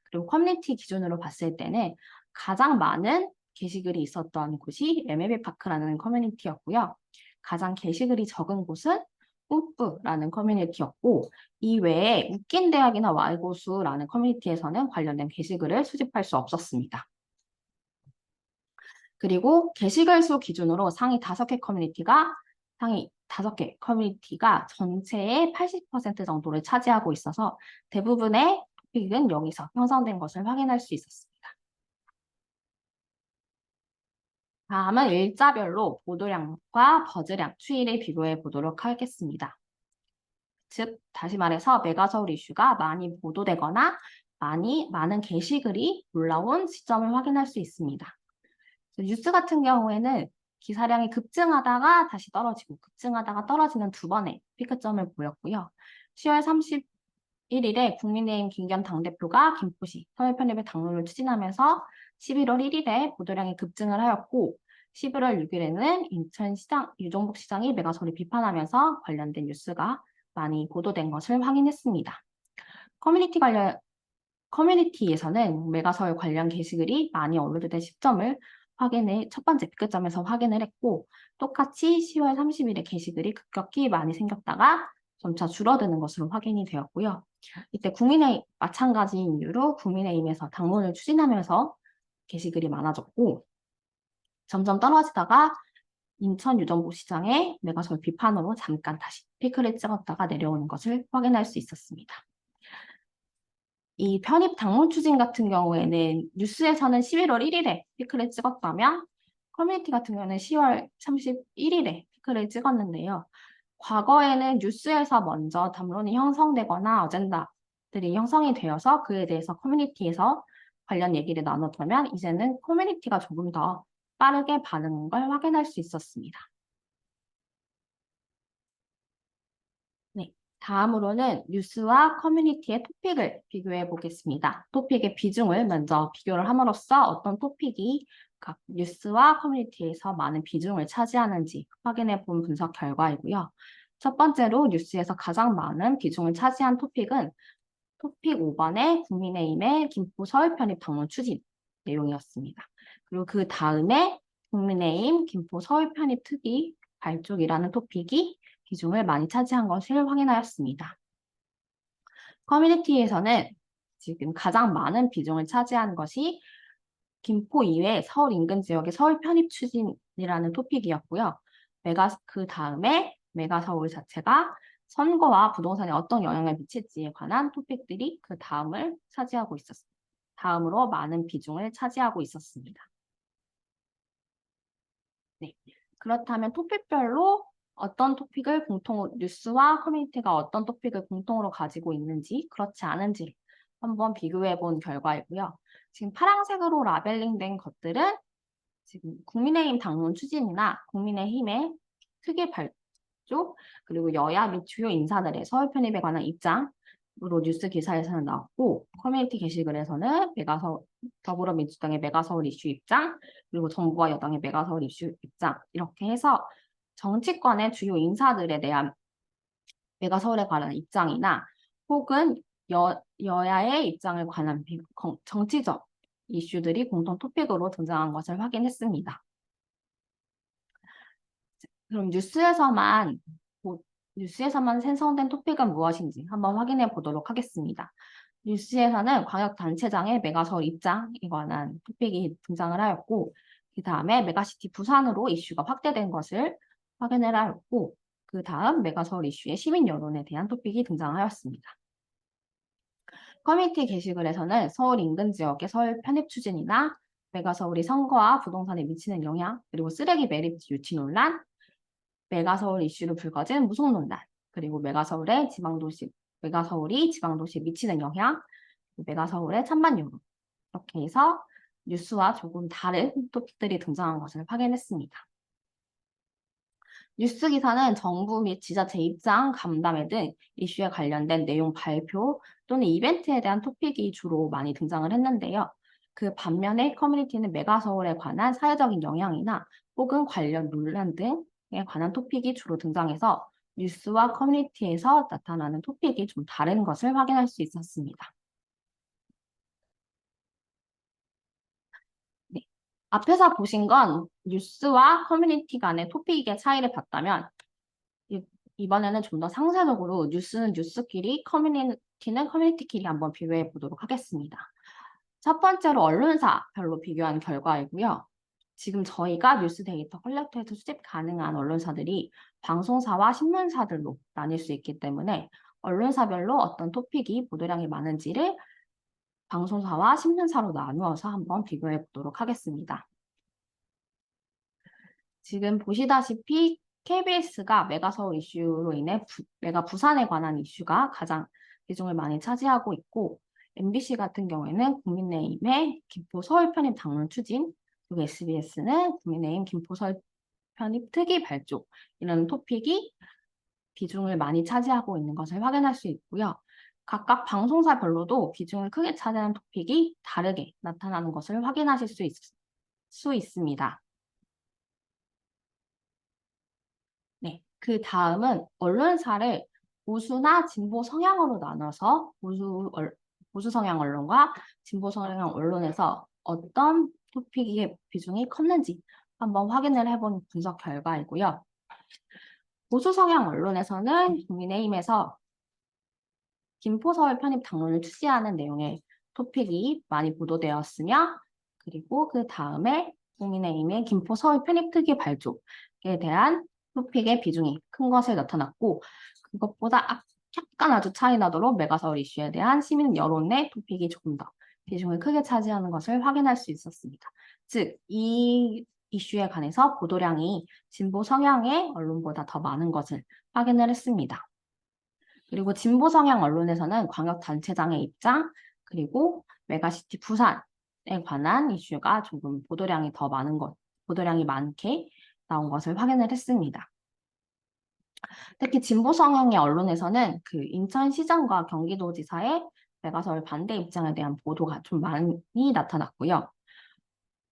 그리고 커뮤니티 기준으로 봤을 때는 가장 많은 게시글이 있었던 곳이 MLB파크라는 커뮤니티였고요. 가장 게시글이 적은 곳은 우프라는 커뮤니티였고 이 외에 웃긴 대학이나 Y고수라는 커뮤니티에서는 관련된 게시글을 수집할 수 없었습니다. 그리고 게시글 수 기준으로 상위 5개 커뮤니티가 전체의 80% 정도를 차지하고 있어서 대부분의 토픽은 여기서 형성된 것을 확인할 수 있었습니다. 다음은 일자별로 보도량과 버즈량, 추이를 비교해 보도록 하겠습니다. 즉, 다시 말해서 메가서울 이슈가 많이 보도되거나 많은 게시글이 올라온 시점을 확인할 수 있습니다. 뉴스 같은 경우에는 기사량이 급증하다가 다시 떨어지고 급증하다가 떨어지는 2번의 피크점을 보였고요. 10월 31일에 국민의힘 김기현 당대표가 김포시 서울 편입의 당론을 추진하면서 11월 1일에 보도량이 급증을 하였고 11월 6일에는 인천시장 유종복 시장이 메가서울을 비판하면서 관련된 뉴스가 많이 보도된 것을 확인했습니다. 커뮤니티에서는 메가서울 관련 게시글이 많이 업로드된 시점을 첫 번째 비교점에서 확인을 했고, 똑같이 10월 30일에 게시글이 급격히 많이 생겼다가 점차 줄어드는 것으로 확인이 되었고요. 이때 마찬가지인 이유로 국민의힘에서 당론을 추진하면서 게시글이 많아졌고, 점점 떨어지다가 인천 유전복 시장의 메가서울 비판으로 잠깐 다시 피크를 찍었다가 내려오는 것을 확인할 수 있었습니다. 이 편입 당론 추진 같은 경우에는 뉴스에서는 11월 1일에 피크를 찍었다면 커뮤니티 같은 경우는 10월 31일에 피크를 찍었는데요. 과거에는 뉴스에서 먼저 담론이 형성되거나 어젠다들이 형성이 되어서 그에 대해서 커뮤니티에서 관련 얘기를 나눴다면 이제는 커뮤니티가 조금 더 빠르게 반응한 걸 확인할 수 있었습니다. 네, 다음으로는 뉴스와 커뮤니티의 토픽을 비교해 보겠습니다. 토픽의 비중을 먼저 비교를 함으로써 어떤 토픽이 각 뉴스와 커뮤니티에서 많은 비중을 차지하는지 확인해 본 분석 결과이고요. 첫 번째로 뉴스에서 가장 많은 비중을 차지한 토픽은 토픽 5번의 국민의힘의 김포 서울 편입 당론 추진 내용이었습니다. 그리고 그 다음에 국민의힘 김포 서울 편입 특위 발족이라는 토픽이 비중을 많이 차지한 것을 확인하였습니다. 커뮤니티에서는 지금 가장 많은 비중을 차지한 것이 김포 이외 서울 인근 지역의 서울 편입 추진이라는 토픽이었고요. 그 다음에 메가서울 자체가 선거와 부동산에 어떤 영향을 미칠지에 관한 토픽들이 그 다음을 차지하고 있었습니다. 다음으로 많은 비중을 차지하고 있었습니다. 네. 그렇다면 토픽별로 뉴스와 커뮤니티가 어떤 토픽을 공통으로 가지고 있는지, 그렇지 않은지 한번 비교해 본 결과이고요. 지금 파란색으로 라벨링된 것들은 지금 국민의힘 당론 추진이나 국민의힘의 특위 발족, 그리고 여야 및 주요 인사들의 서울 편입에 관한 입장으로 뉴스 기사에서는 나왔고, 커뮤니티 게시글에서는 더불어민주당의 메가서울 이슈 입장, 그리고 정부와 여당의 메가서울 이슈 입장, 이렇게 해서 정치권의 주요 인사들에 대한 메가서울에 관한 입장이나 혹은 여야의 입장을 관한 정치적 이슈들이 공통 토픽으로 등장한 것을 확인했습니다. 그럼 뉴스에서만 생성된 토픽은 무엇인지 한번 확인해 보도록 하겠습니다. 뉴스에서는 광역단체장의 메가서울 입장에 관한 토픽이 등장을 하였고, 그 다음에 메가시티 부산으로 이슈가 확대된 것을 확인을 하였고, 그 다음 메가서울 이슈의 시민 여론에 대한 토픽이 등장하였습니다. 커뮤니티 게시글에서는 서울 인근 지역의 서울 편입 추진이나 메가서울이 선거와 부동산에 미치는 영향, 그리고 쓰레기 매립지 유치 논란, 메가서울 이슈로 불거진 무속 논란, 그리고 메가서울이 지방도시에 미치는 영향, 메가서울의 찬반 여론, 이렇게 해서 뉴스와 조금 다른 토픽들이 등장한 것을 확인했습니다. 뉴스 기사는 정부 및 지자체 입장, 간담회 등 이슈에 관련된 내용 발표 또는 이벤트에 대한 토픽이 주로 많이 등장을 했는데요. 그 반면에 커뮤니티는 메가서울에 관한 사회적인 영향이나 혹은 관련 논란 등에 관한 토픽이 주로 등장해서 뉴스와 커뮤니티에서 나타나는 토픽이 좀 다른 것을 확인할 수 있었습니다. 네. 앞에서 보신 건 뉴스와 커뮤니티 간의 토픽의 차이를 봤다면 이번에는 좀 더 상세적으로 뉴스는 뉴스끼리, 커뮤니티는 커뮤니티끼리 한번 비교해 보도록 하겠습니다. 첫 번째로 언론사별로 비교한 결과이고요. 지금 저희가 뉴스 데이터 컬렉터에서 수집 가능한 언론사들이 방송사와 신문사들로 나뉠 수 있기 때문에 언론사별로 어떤 토픽이 보도량이 많은지를 방송사와 신문사로 나누어서 한번 비교해 보도록 하겠습니다. 지금 보시다시피 KBS가 메가서울 이슈로 인해 메가 부산에 관한 이슈가 가장 비중을 많이 차지하고 있고, MBC 같은 경우에는 국민의힘의 김포 서울 편입 당론 추진, 그리고 SBS는 국민의힘 김포 서울 편입 특위 발족, 이런 토픽이 비중을 많이 차지하고 있는 것을 확인할 수 있고요. 각각 방송사별로도 비중을 크게 차지하는 토픽이 다르게 나타나는 것을 확인하실 수 있습니다. 그 다음은 언론사를 보수나 진보 성향으로 나눠서 보수 성향 언론과 진보 성향 언론에서 어떤 토픽의 비중이 컸는지 한번 확인을 해본 분석 결과이고요. 보수 성향 언론에서는 국민의힘에서 김포서울 편입 당론을 취지하는 내용의 토픽이 많이 보도되었으며, 그리고 그 다음에 국민의힘의 김포서울 편입 특위 발족에 대한 토픽의 비중이 큰 것을 나타났고, 그것보다 약간 아주 차이 나도록 메가서울 이슈에 대한 시민 여론의 토픽이 조금 더 비중을 크게 차지하는 것을 확인할 수 있었습니다. 즉, 이 이슈에 관해서 보도량이 진보 성향의 언론보다 더 많은 것을 확인을 했습니다. 그리고 진보 성향 언론에서는 광역단체장의 입장, 그리고 메가시티 부산에 관한 이슈가 조금 보도량이 많게 나온 것을 확인을 했습니다. 특히 진보 성향의 언론에서는 그 인천시장과 경기도지사의 메가서울 반대 입장에 대한 보도가 좀 많이 나타났고요.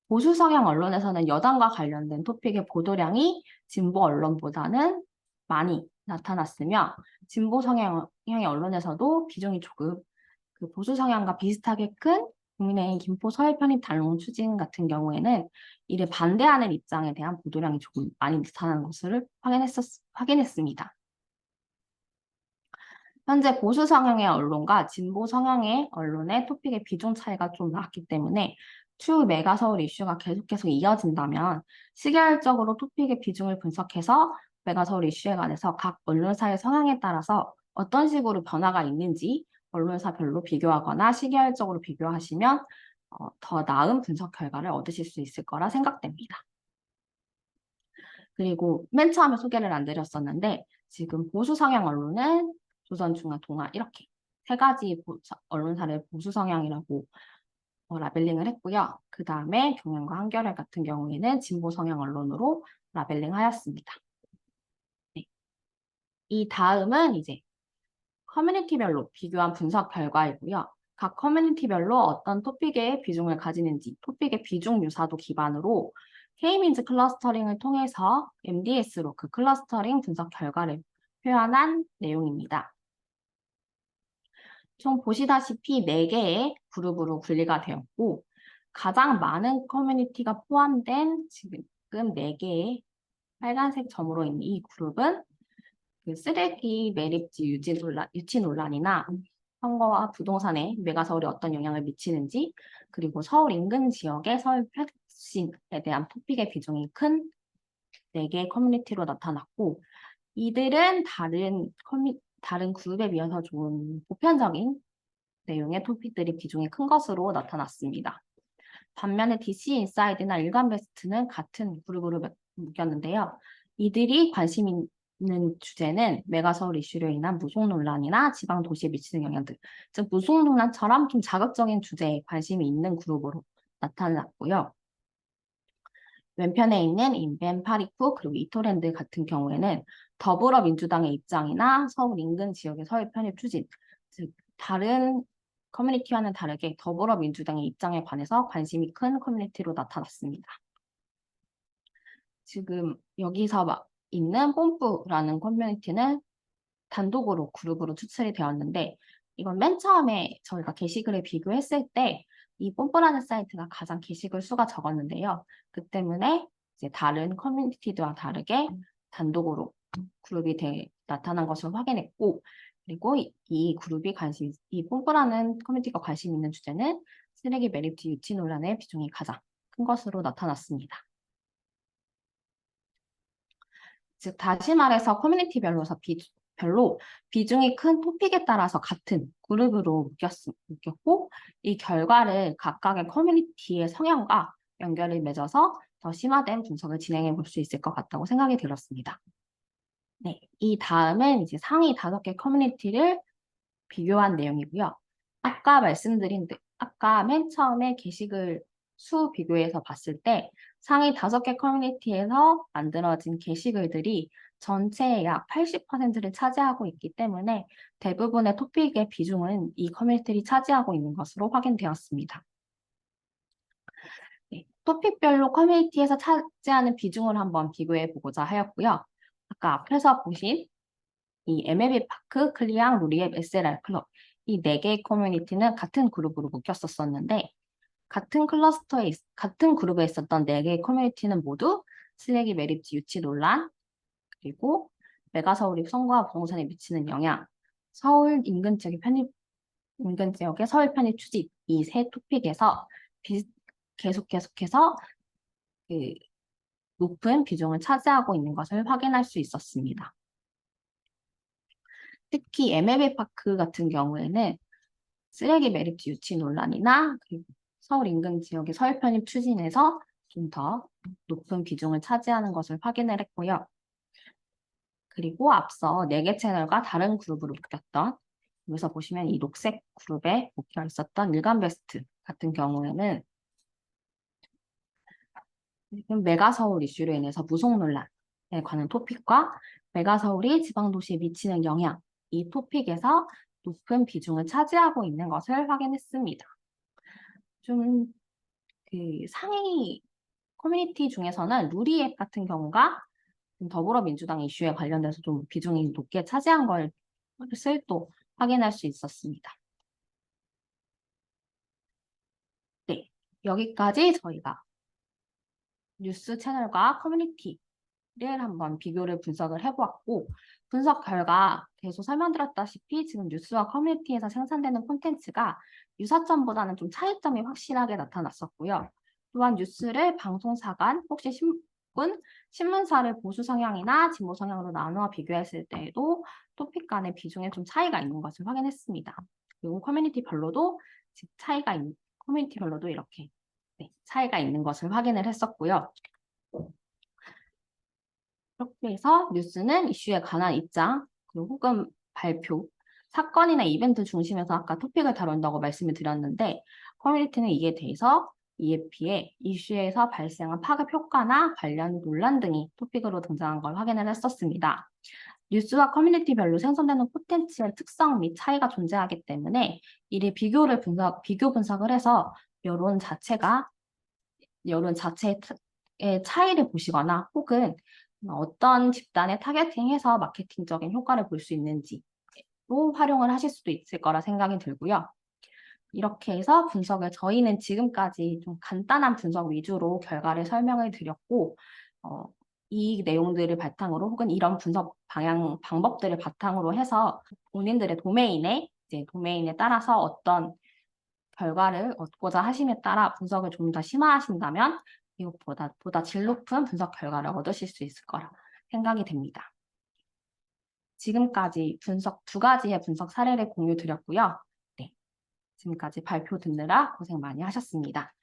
보수 성향 언론에서는 여당과 관련된 토픽의 보도량이 진보 언론보다는 많이 나타났으며, 진보 성향의 언론에서도 비중이 조금 그 보수 성향과 비슷하게 큰 국민의힘 김포 서울 편입 당론 추진 같은 경우에는 이를 반대하는 입장에 대한 보도량이 조금 많이 나타나는 것을 확인했습니다. 현재 보수 성향의 언론과 진보 성향의 언론의 토픽의 비중 차이가 좀 났기 때문에 추후 메가서울 이슈가 계속 이어진다면 시계열적으로 토픽의 비중을 분석해서 메가서울 이슈에 관해서 각 언론사의 성향에 따라서 어떤 식으로 변화가 있는지 언론사별로 비교하거나 시계열적으로 비교하시면 더 나은 분석 결과를 얻으실 수 있을 거라 생각됩니다. 그리고 맨 처음에 소개를 안 드렸었는데 지금 보수 성향 언론은 조선, 중앙, 동아 이렇게 세 가지 언론사를 보수 성향이라고 라벨링을 했고요. 그 다음에 경향과 한겨레 같은 경우에는 진보 성향 언론으로 라벨링하였습니다. 네. 이 다음은 이제 커뮤니티별로 비교한 분석 결과이고요. 각 커뮤니티별로 어떤 토픽의 비중을 가지는지, 토픽의 비중 유사도 기반으로 K민즈 클러스터링을 통해서 MDS로 그 클러스터링 분석 결과를 표현한 내용입니다. 총 보시다시피 4개의 그룹으로 분리가 되었고, 가장 많은 커뮤니티가 포함된 지금 4개의 빨간색 점으로 있는 이 그룹은 그 쓰레기 매립지 유치 논란이나 선거와 부동산에 메가서울이 어떤 영향을 미치는지, 그리고 서울 인근 지역의 서울 혁신에 대한 토픽의 비중이 큰 4개의 커뮤니티로 나타났고, 이들은 다른 그룹에 비해서 좀 보편적인 내용의 토픽들이 비중이 큰 것으로 나타났습니다. 반면에 DC 인사이드나 일간 베스트는 같은 그룹으로 묶였는데요. 이들이 관심 있는 주제는 메가서울 이슈로 인한 무속 논란이나 지방 도시에 미치는 영향들, 즉 무속 논란처럼 좀 자극적인 주제에 관심이 있는 그룹으로 나타났고요. 왼편에 있는 인벤, 파리쿠, 그리고 이토랜드 같은 경우에는 더불어민주당의 입장이나 서울 인근 지역의 서울 편입 추진, 즉 다른 커뮤니티와는 다르게 더불어민주당의 입장에 관해서 관심이 큰 커뮤니티로 나타났습니다. 지금 여기서 있는 뽐뿌라는 커뮤니티는 단독으로 그룹으로 추출이 되었는데, 이건 맨 처음에 저희가 게시글을 비교했을 때 이 뽐뿌라는 사이트가 가장 게시글 수가 적었는데요. 그 때문에 이제 다른 커뮤니티들과 다르게 단독으로 그룹이 나타난 것을 확인했고, 그리고 이 뽐뿌라는 커뮤니티가 관심 있는 주제는 쓰레기 매립지 유치 논란의 비중이 가장 큰 것으로 나타났습니다. 즉 다시 말해서 커뮤니티별로 비중이 큰 토픽에 따라서 같은 그룹으로 묶였고, 이 결과를 각각의 커뮤니티의 성향과 연결을 맺어서 더 심화된 분석을 진행해 볼 수 있을 것 같다고 생각이 들었습니다. 네, 이 다음은 이제 상위 5개 커뮤니티를 비교한 내용이고요. 아까 맨 처음에 게시글 수 비교해서 봤을 때 상위 5개 커뮤니티에서 만들어진 게시글들이 전체의 약 80%를 차지하고 있기 때문에 대부분의 토픽의 비중은 이 커뮤니티를 차지하고 있는 것으로 확인되었습니다. 네, 토픽별로 커뮤니티에서 차지하는 비중을 한번 비교해 보고자 하였고요. 아까 앞에서 보신 이 MLB 파크, 클리앙, 루리앱, SLR 클럽 이 4개의 커뮤니티는 같은 그룹으로 묶였었는데 같은 그룹에 있었던 4개의 커뮤니티는 모두 쓰레기 매립지 유치 논란, 그리고 메가서울이 선거와 부동산에 미치는 영향, 서울 인근 지역의 서울 편입 추진 이 세 토픽에서 계속해서 그 높은 비중을 차지하고 있는 것을 확인할 수 있었습니다. 특히 MLB 파크 같은 경우에는 쓰레기 매립지 유치 논란이나 그리고 서울 인근 지역의 서울 편입 추진에서 좀 더 높은 비중을 차지하는 것을 확인을 했고요. 그리고 앞서 4개 채널과 다른 그룹으로 묶였던 여기서 보시면 이 녹색 그룹에 묶여 있었던 일간베스트 같은 경우에는 지금 메가서울 이슈로 인해서 무속 논란에 관한 토픽과 메가서울이 지방도시에 미치는 영향 이 토픽에서 높은 비중을 차지하고 있는 것을 확인했습니다. 좀 그 상위 커뮤니티 중에서는 루리앱 같은 경우가 좀 더불어민주당 이슈에 관련돼서 좀 비중이 높게 차지한 것을 또 확인할 수 있었습니다. 네, 여기까지 저희가 뉴스 채널과 커뮤니티를 한번 비교를 분석을 해보았고 분석 결과 계속 설명드렸다시피 지금 뉴스와 커뮤니티에서 생산되는 콘텐츠가 유사점보다는 좀 차이점이 확실하게 나타났었고요. 또한 뉴스를 방송사 간 혹시 신문사를 보수 성향이나 진보 성향으로 나누어 비교했을 때에도 토픽 간의 비중에 좀 차이가 있는 것을 확인했습니다. 그리고 커뮤니티별로도 이렇게 차이가 있는 것을 확인을 했었고요. 그렇게 해서 뉴스는 이슈에 관한 입장, 그리고 혹은 발표, 사건이나 이벤트 중심에서 아까 토픽을 다룬다고 말씀을 드렸는데 커뮤니티는 이에 대해서 이에 비해 이슈에서 발생한 파급 효과나 관련 논란 등이 토픽으로 등장한 걸 확인을 했었습니다. 뉴스와 커뮤니티별로 생성되는 콘텐츠의 특성 및 차이가 존재하기 때문에 이를 비교 분석을 해서 여론 자체의 차이를 보시거나 혹은 어떤 집단에 타겟팅해서 마케팅적인 효과를 볼 수 있는지로 활용을 하실 수도 있을 거라 생각이 들고요. 이렇게 해서 저희는 지금까지 좀 간단한 분석 위주로 결과를 설명을 드렸고, 이 내용들을 바탕으로 혹은 이런 분석 방법들을 바탕으로 해서 본인들의 도메인에 따라서 어떤 결과를 얻고자 하심에 따라 분석을 좀 더 심화하신다면 이것보다 질 높은 분석 결과를 얻으실 수 있을 거라 생각이 됩니다. 지금까지 2가지의 분석 사례를 공유 드렸고요. 네, 지금까지 발표 듣느라 고생 많이 하셨습니다.